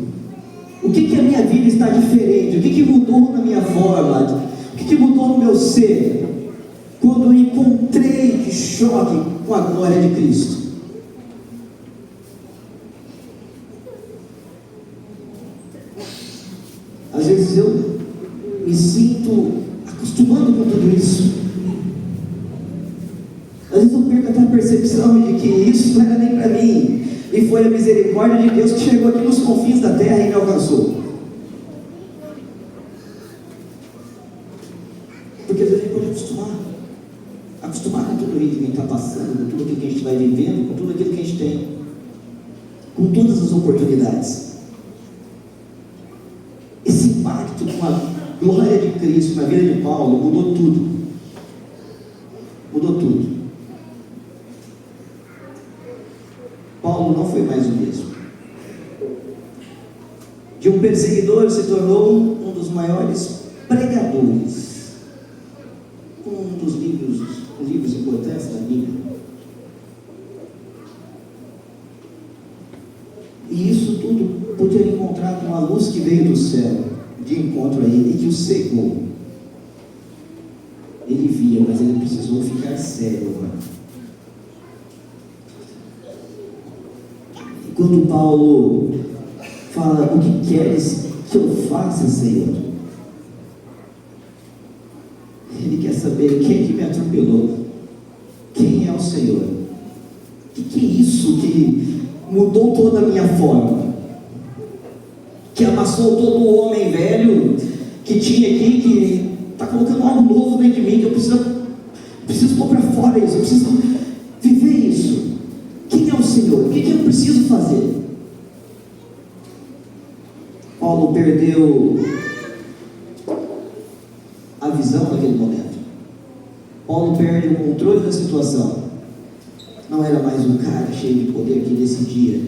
O que a minha vida está diferente? O que mudou na minha forma? O que mudou no meu ser? Quando eu encontrei que choque com a glória de Cristo. Às vezes eu me sinto acostumando com tudo isso. Às vezes eu perco até a percepção de que isso não era nem para mim. E foi a misericórdia de Deus que chegou aqui nos confins da terra e me alcançou. Porque às vezes a gente pode acostumar com tudo isso que a gente está passando, com tudo aquilo que a gente vai vivendo, com tudo aquilo que a gente tem, com todas as oportunidades. Esse impacto com a glória de Cristo na vida de Paulo mudou tudo. Mudou tudo. Paulo não foi mais o mesmo. De um perseguidor se tornou um dos maiores pregadores. Um dos livros importantes da Bíblia. E isso tudo por ter encontrado uma luz que veio do céu, de encontro a ele, e que o cegou. Ele via, mas ele precisou ficar cego agora. Quando Paulo fala, o que queres que eu faça, Senhor? Ele quer saber quem que me atropelou, quem é o Senhor, o que é isso que mudou toda a minha forma, que amassou todo o homem velho que tinha aqui, que está colocando algo novo dentro de mim, que eu preciso pôr para fora isso, eu preciso viver isso. Quem é o Senhor? O que eu preciso fazer? Paulo perdeu a visão naquele momento. Paulo perde o controle da situação. Não era mais um cara cheio de poder que decidia.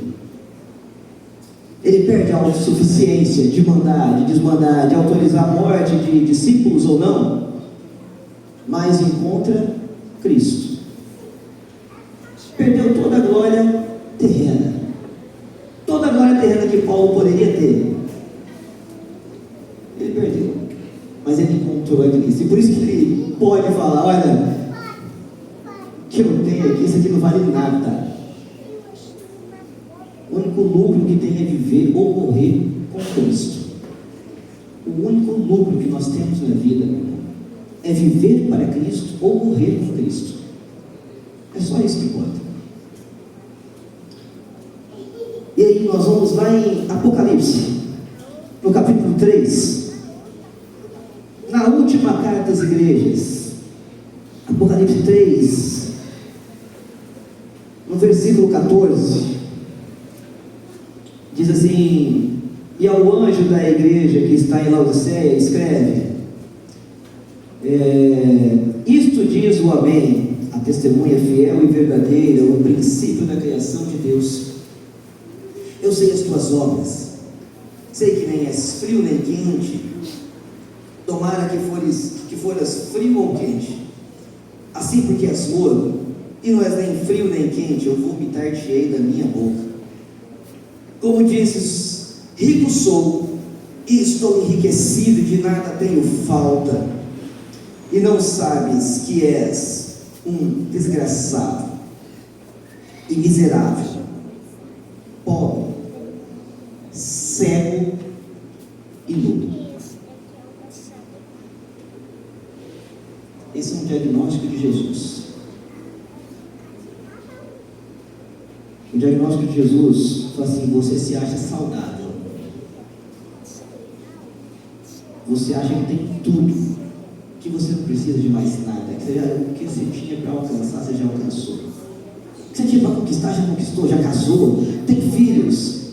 Ele perde a autossuficiência de mandar, de desmandar, de autorizar a morte de discípulos ou não, mas encontra Cristo. Perdeu toda a glória terrena. Toda a glória terrena que Paulo poderia ter. Ele perdeu. Mas ele encontrou a Cristo. E por isso que ele pode falar, olha, que eu tenho aqui, isso aqui não vale nada. O único lucro que tem é viver ou morrer com Cristo. O único lucro que nós temos na vida, meu irmão, é viver para Cristo ou morrer com Cristo. É só isso que conta. E aí nós vamos lá em Apocalipse, no capítulo 3, na última carta às igrejas. Apocalipse 3, no versículo 14, diz assim: e ao anjo da igreja que está em Laodiceia escreve, isto diz o Amém, a testemunha fiel e verdadeira, o princípio da criação de Deus. Eu sei as tuas obras, sei que nem és frio nem quente, tomara que foras frio ou quente. Assim, porque és morno, e não és nem frio nem quente, eu vomitar-te-ei da minha boca. Como dizes, rico sou, e estou enriquecido, de nada tenho falta, e não sabes que és um desgraçado e miserável, pobre, cego e nu. Esse é um diagnóstico de Jesus. O diagnóstico de Jesus fala assim: você se acha saudável, você acha que tem tudo, que você não precisa de mais nada, o que você tinha para alcançar, você já alcançou. O que você tinha para conquistar, já conquistou, já casou, tem filhos,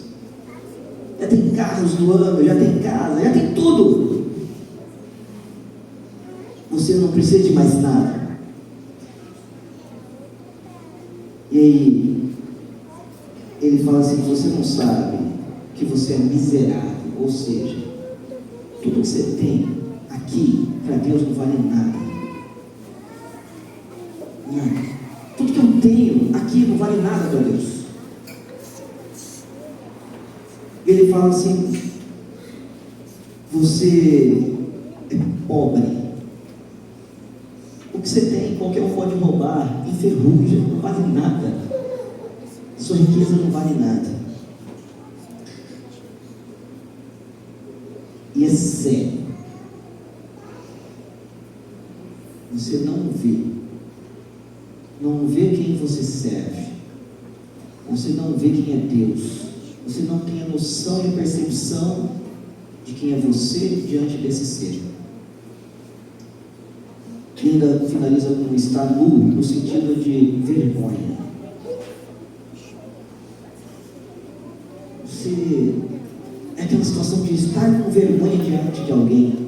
já tem carros do ano, já tem casa, já tem tudo. Você não precisa de mais nada. E aí, ele fala assim: você não sabe que você é miserável, ou seja, tudo que você tem aqui, para Deus não vale nada. Nada. Tudo que eu tenho aqui não vale nada para Deus. Ele fala assim: você é pobre. O que você tem, qualquer um pode roubar, enferruja, não vale nada. Sua riqueza não vale nada. E é sério. Você não vê quem você serve. Você não vê quem é Deus. Você não tem a noção e a percepção de quem é você diante desse ser. E ainda finaliza com estar nu, no sentido de vergonha. Você é aquela situação de estar com vergonha diante de alguém,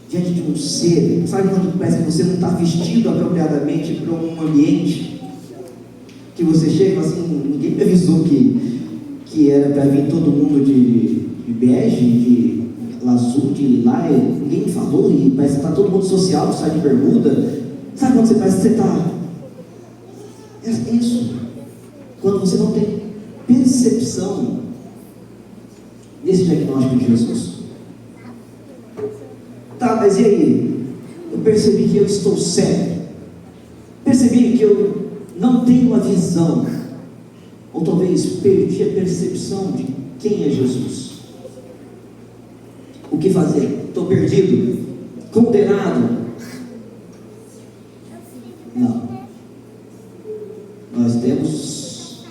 diante de um ser. Sabe quando parece que você não está vestido apropriadamente para um ambiente, que você chega e fala assim: ninguém me avisou que era para vir todo mundo de bege, de azul, de lilás, ninguém me falou, e parece que está todo mundo social, sai de bermuda. Sabe quando você parece que você está... É isso. Quando você não tem percepção desse diagnóstico de Jesus. Tá, mas e aí? Eu percebi que eu estou cego. Percebi que eu não tenho uma visão. Ou talvez perdi a percepção de quem é Jesus. O que fazer? Estou perdido? Condenado? Não. Nós temos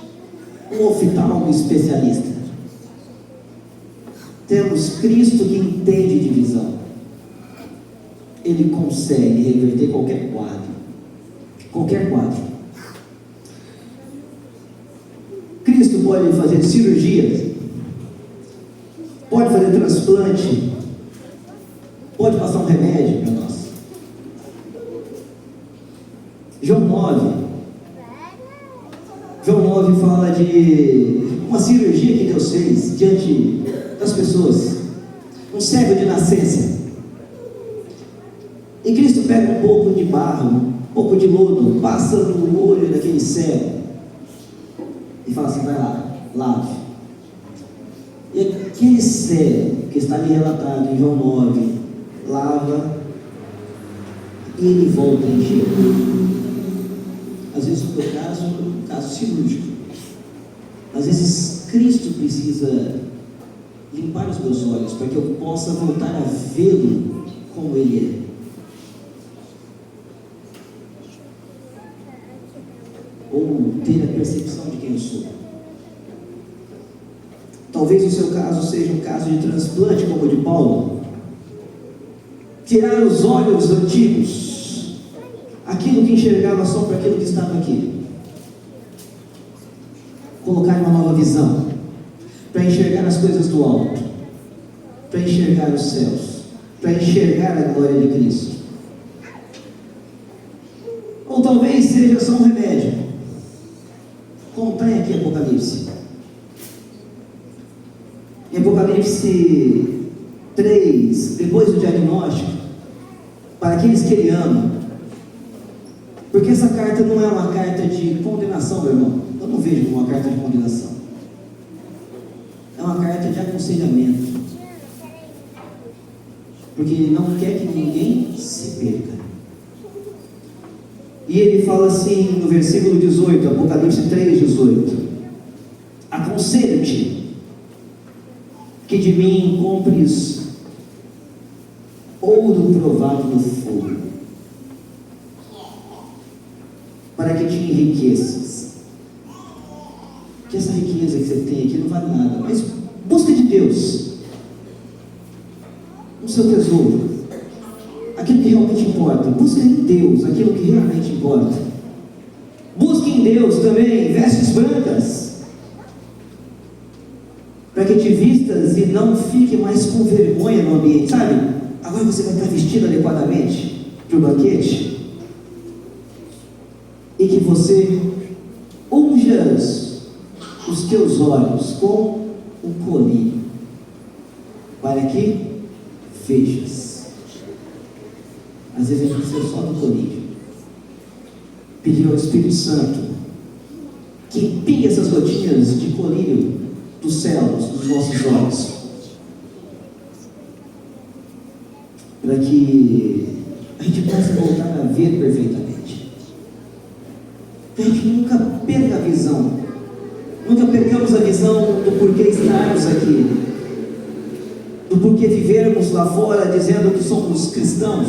um oftalmo especialista. Temos Cristo que entende de visão. Ele consegue reverter qualquer quadro. Qualquer quadro. Cristo pode fazer cirurgias, pode fazer transplante, pode passar um remédio para nós. João 9 fala de uma cirurgia que Deus fez diante das pessoas, um cego de nascença. E Cristo pega um pouco de barro, um pouco de lodo, passa no olho daquele cego e fala assim: vai lá, lave. E aquele cego que está ali relatado em João 9, lava e ele volta a enxergar. Às vezes no meu caso, é um caso cirúrgico. Às vezes Cristo precisa limpar os meus olhos para que eu possa voltar a vê-lo como Ele é. Ou ter a percepção de quem eu sou. Talvez o seu caso seja um caso de transplante como o de Paulo. Tirar os olhos antigos, aquilo que enxergava só para aquilo que estava aqui. Colocar uma nova visão, para enxergar as coisas do alto, para enxergar os céus, para enxergar a glória de Cristo. Ou talvez seja só um remédio. Como está aqui Apocalipse? Em Apocalipse 3, depois do diagnóstico, para aqueles que Ele ama, porque essa carta não é uma carta de condenação, meu irmão. Eu não vejo como uma carta de condenação. É uma carta de aconselhamento, porque Ele não quer que ninguém se perca. E Ele fala assim no versículo 18, Apocalipse 3, 18: aconselho-te que de mim compres ouro provado no fogo, para que te enriqueças. Que essa riqueza que você tem aqui não vale nada, mas busca de Deus o seu tesouro, aquilo que realmente importa. Busca em Deus aquilo que realmente importa. Busque em Deus também vestes brancas, para que te vistas e não fique mais com vergonha no ambiente, sabe? Agora você vai estar vestido adequadamente para o banquete, e que você unjas os teus olhos com um colírio, para que vejas. Às vezes a gente precisa só do colírio. Pedir ao Espírito Santo que pingue essas gotinhas de colírio dos céus, dos nossos olhos, para que a gente possa voltar a ver perfeitamente. Que a gente nunca perca a visão, nunca percamos a visão do porquê estarmos aqui, do porquê vivermos lá fora dizendo que somos cristãos,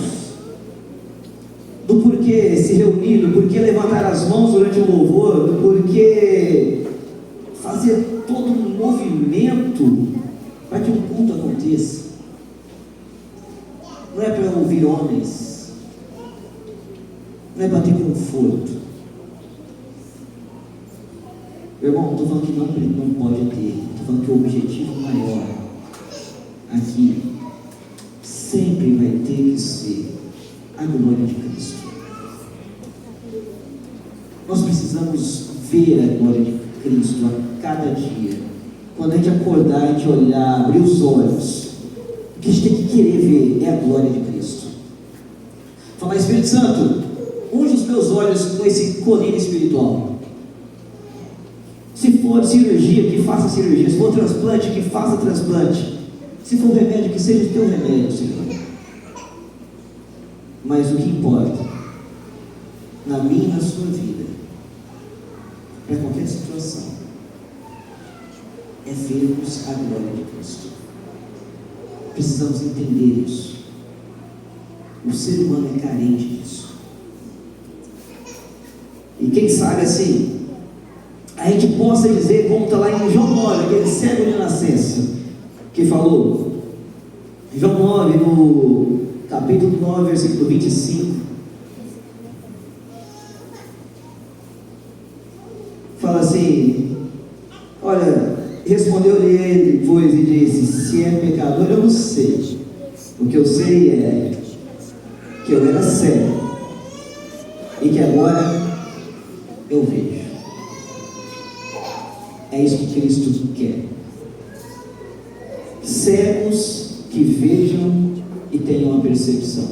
do porquê se reunir, do porquê levantar as mãos durante o louvor, do porquê fazer todo um movimento para que um culto aconteça. Não é para ouvir homens, não é para ter conforto. Meu irmão, estou falando que não pode ter, estou falando que o objetivo maior aqui sempre vai ter que ser a glória de Cristo. Nós precisamos ver a glória de Cristo a cada dia. Quando a gente acordar, a gente olhar, abrir os olhos, o que a gente tem que querer ver é a glória de Cristo. Falar: Espírito Santo, unge os meus olhos com esse colírio espiritual. Se for cirurgia, que faça cirurgia. Se for transplante, que faça transplante. Se for remédio, que seja o teu remédio, Senhor. Mas o que importa, na minha e na sua vida, para qualquer situação, é vermos a glória de Cristo. Precisamos entender isso. O ser humano é carente disso. E quem sabe assim, a gente possa dizer, como está lá em João 9, aquele cego de nascença, que falou, João 9, no capítulo 9, versículo 25, fala assim: olha, respondeu-lhe ele, pois, e disse: se é pecador, eu não sei. O que eu sei é que eu era cego e que agora eu vejo. É isso que Cristo quer. Cegos que vejam e tenham uma percepção.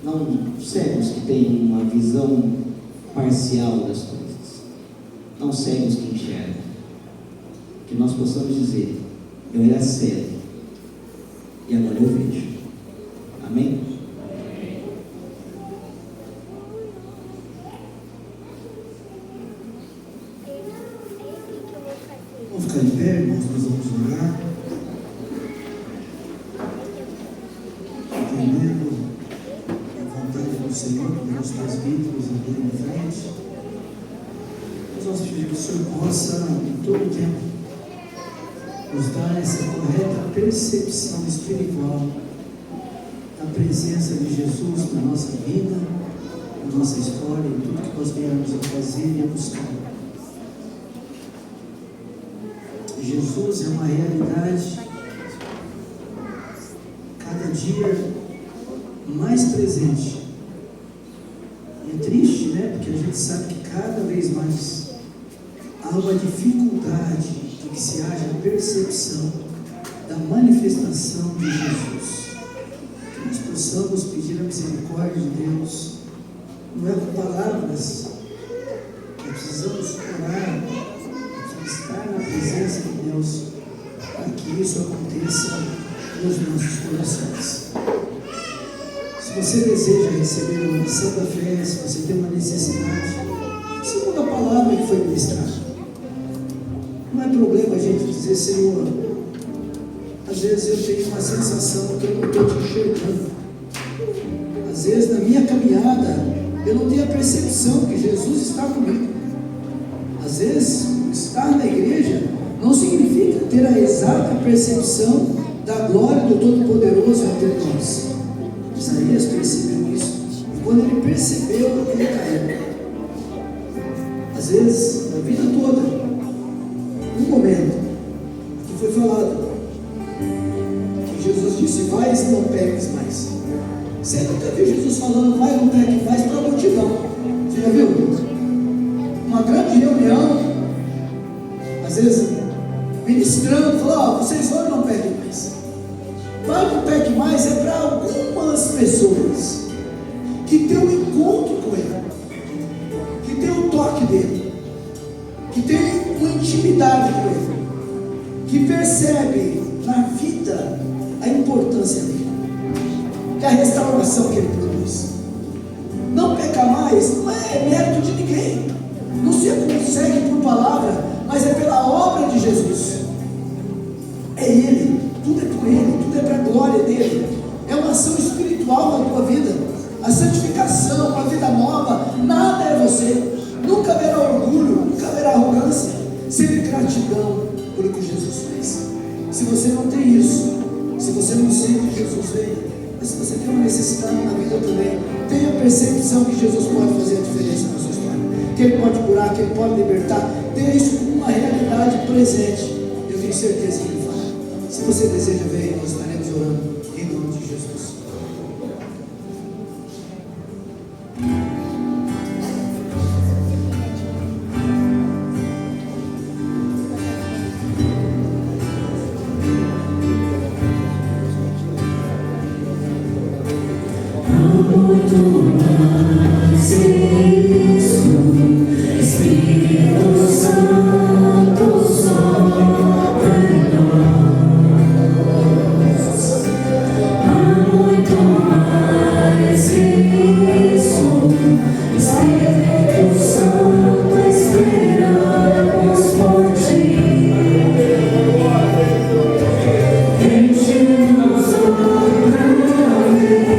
Não cegos que tenham uma visão parcial das coisas. Não cegos que enxergam. Que nós possamos dizer: eu era cego e agora eu vejo. Amém? Vamos ficar em pé, irmãos, nós vamos orar. Entendendo a vontade do Senhor, que os presbíteros aqui na frente. Nós vamos pedir que o Senhor possa, em todo o tempo, nos dar essa correta percepção espiritual da presença de Jesus na nossa vida, na nossa história, em tudo que nós viemos a fazer e a buscar. Jesus é uma realidade cada dia mais presente. E é triste, né? Porque a gente sabe que cada vez mais há uma dificuldade de que se haja a percepção da manifestação de Jesus. Que nós possamos pedir a misericórdia de Deus, não é com palavras, nós precisamos orar, estar na presença de Deus, para que isso aconteça nos nossos corações. Se você deseja receber uma missão da fé, se você tem uma necessidade, segundo a palavra que foi ministrada, não é problema a gente dizer: Senhor, às vezes eu tenho uma sensação que eu não estou te enxergando. Às vezes na minha caminhada eu não tenho a percepção que Jesus está comigo. Às vezes estar na igreja não significa ter a exata percepção da glória do Todo-Poderoso entre nós. Isaías percebeu isso. E quando ele percebeu, ele caiu. Às vezes, na vida toda, um momento que foi falado, que Jesus disse: vai e não peques mais. Você nunca viu Jesus falando: vai e não peques mais para a multidão? Você já viu? Uma grande reunião, às vezes ministrando, falou: vocês vão e não pequem mais. Vai e não pequem mais é para algumas pessoas que tem um encontro com Ele, que tem o toque dele, que tem uma intimidade com Ele, que percebe na vida a importância dele, que a restauração que Ele produz. Não peca mais não é mérito de ninguém, não se consegue por palavra, mas é pela obra de Jesus. É Ele, tudo é por Ele, tudo é para a glória dele. É uma ação espiritual na tua vida, a santificação, a vida nova. Nada é você, nunca haverá orgulho, nunca haverá arrogância, sempre gratidão pelo que Jesus fez. Se você não tem isso, se você não sente que Jesus veio, mas se você tem uma necessidade na vida também, tenha a percepção que Jesus pode fazer a diferença na sua história, que Ele pode curar, que Ele pode libertar. Tenha isso como uma realidade presente. Eu tenho certeza que Ele faz. Se você deseja ver, nós estaremos orando em nome de Jesus. Espírito Santo, sopra em nós. Há muito mais que isso. Espírito Santo, esperamos por ti. Enche-nos outra vez.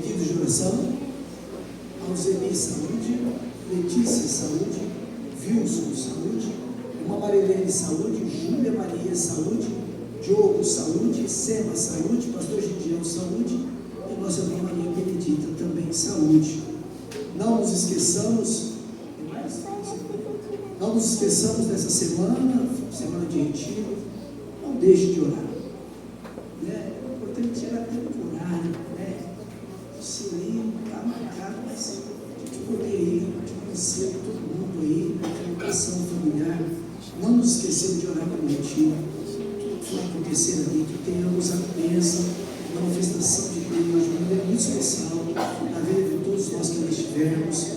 Pedidos de oração: Alzeni, saúde; Letícia, saúde; Wilson, saúde; Irmã Marilene, saúde; Júlia Maria, saúde; Diogo, saúde; Sema, saúde; Pastor Gideão, saúde; e nossa Irmã Maria Benedita, também saúde. Não nos esqueçamos, não nos esqueçamos dessa semana de retiro. Não deixe de orar, né? É importante tirar tempo de orar, né? Isso aí está marcado, mas a gente poder ir, conhecer todo mundo aí, na educação familiar. Não nos esqueçamos de orar pelo retiro. Tudo que vai acontecer ali, que tenhamos a bênção, a manifestação de Deus de uma maneira muito especial na vida de todos nós que ali estivermos,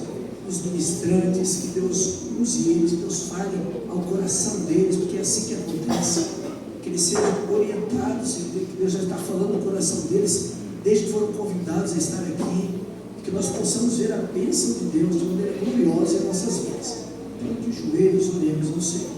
os ministrantes, que Deus use eles, que Deus fale ao coração deles, porque é assim que acontece, que eles sejam orientados, que Deus já está falando no coração deles, desde que foram convidados a estar aqui, que nós possamos ver a bênção de Deus de maneira gloriosa em nossas vidas. Então, de joelhos, oremos no Senhor.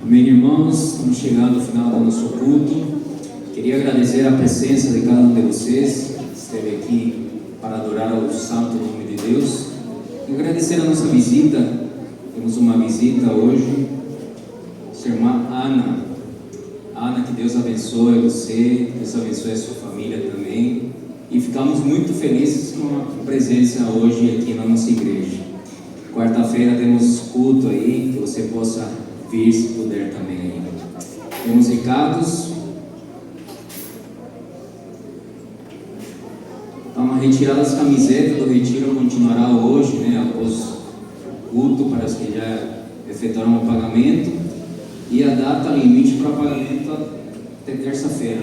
Amém, irmãos, estamos chegando ao final do nosso culto. Queria agradecer a presença de cada um de vocês que esteve aqui para adorar ao santo nome de Deus. E agradecer a nossa visita. Temos uma visita hoje, sua irmã Ana. Ana, que Deus abençoe você, Deus abençoe a sua família também. E ficamos muito felizes com a presença hoje aqui na nossa igreja. Quarta-feira temos culto aí, que você possa vir se puder também. Temos recados. Então, a retirada das camisetas do retiro continuará hoje, né, após o culto, para os que já efetuaram o pagamento. E a data limite para o pagamento até terça-feira.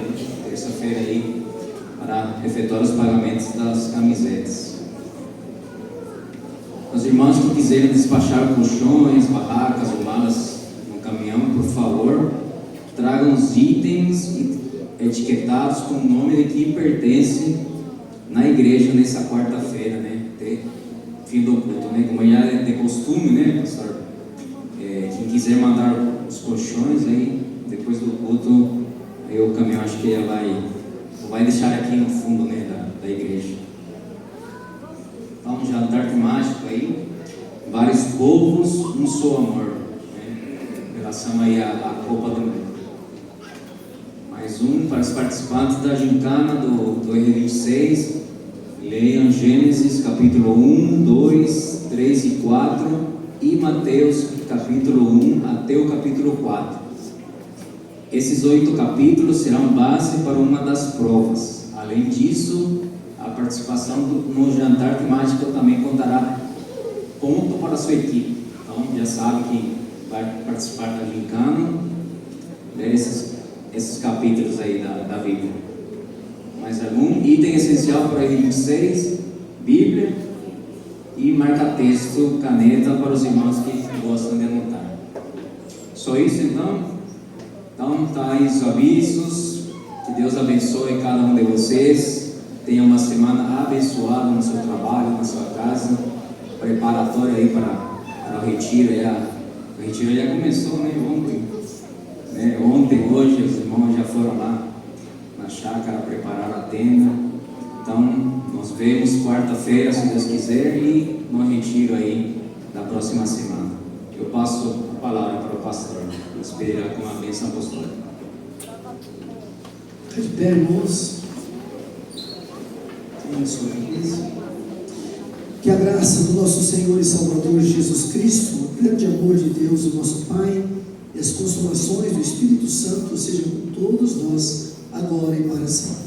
Terça-feira aí, para efetuar os pagamentos das camisetas. Os irmãos que quiserem despachar colchões, barracas ou malas no caminhão, por favor, tragam os itens etiquetados com o nome de que pertence na igreja nessa quarta-feira, né? Até fim do culto, né? Como já é de costume, né, pastor? Quem quiser mandar os colchões aí, depois do culto, aí o caminhão acho que vai deixar aqui no fundo, né, da igreja. Então, um jantar temático aí, vários povos, um só amor, né? Em relação aí à Copa do Mundo. Mais um para os participantes da gincana do R26, leiam Gênesis capítulo 1, 2, 3 e 4 e Mateus capítulo 1 até o capítulo 4. Esses 8 capítulos serão base para uma das provas. Além disso, a participação no jantar temático também contará ponto para a sua equipe. Então, já sabe que vai participar da gincana, ler esses capítulos aí da Bíblia. Mais algum item essencial para R26, Bíblia e marca-texto, caneta para os irmãos que gostam de anotar. Só isso então? Então, tá aí os avisos. Que Deus abençoe cada um de vocês. Tenha uma semana abençoada no seu trabalho, na sua casa, preparatória aí para o retiro. O retiro já começou, né? Ontem, hoje, os irmãos já foram lá na chácara preparar a tenda. Então, nos vemos quarta-feira, se Deus quiser, e no retiro aí da próxima semana. Eu passo a palavra para o pastor, espera com a bênção apostólica. Fica de pé, irmãos. Tenha sua igreja. Que a graça do nosso Senhor e Salvador Jesus Cristo, o grande amor de Deus, o nosso Pai, e as consolações do Espírito Santo sejam com todos nós, agora e para sempre.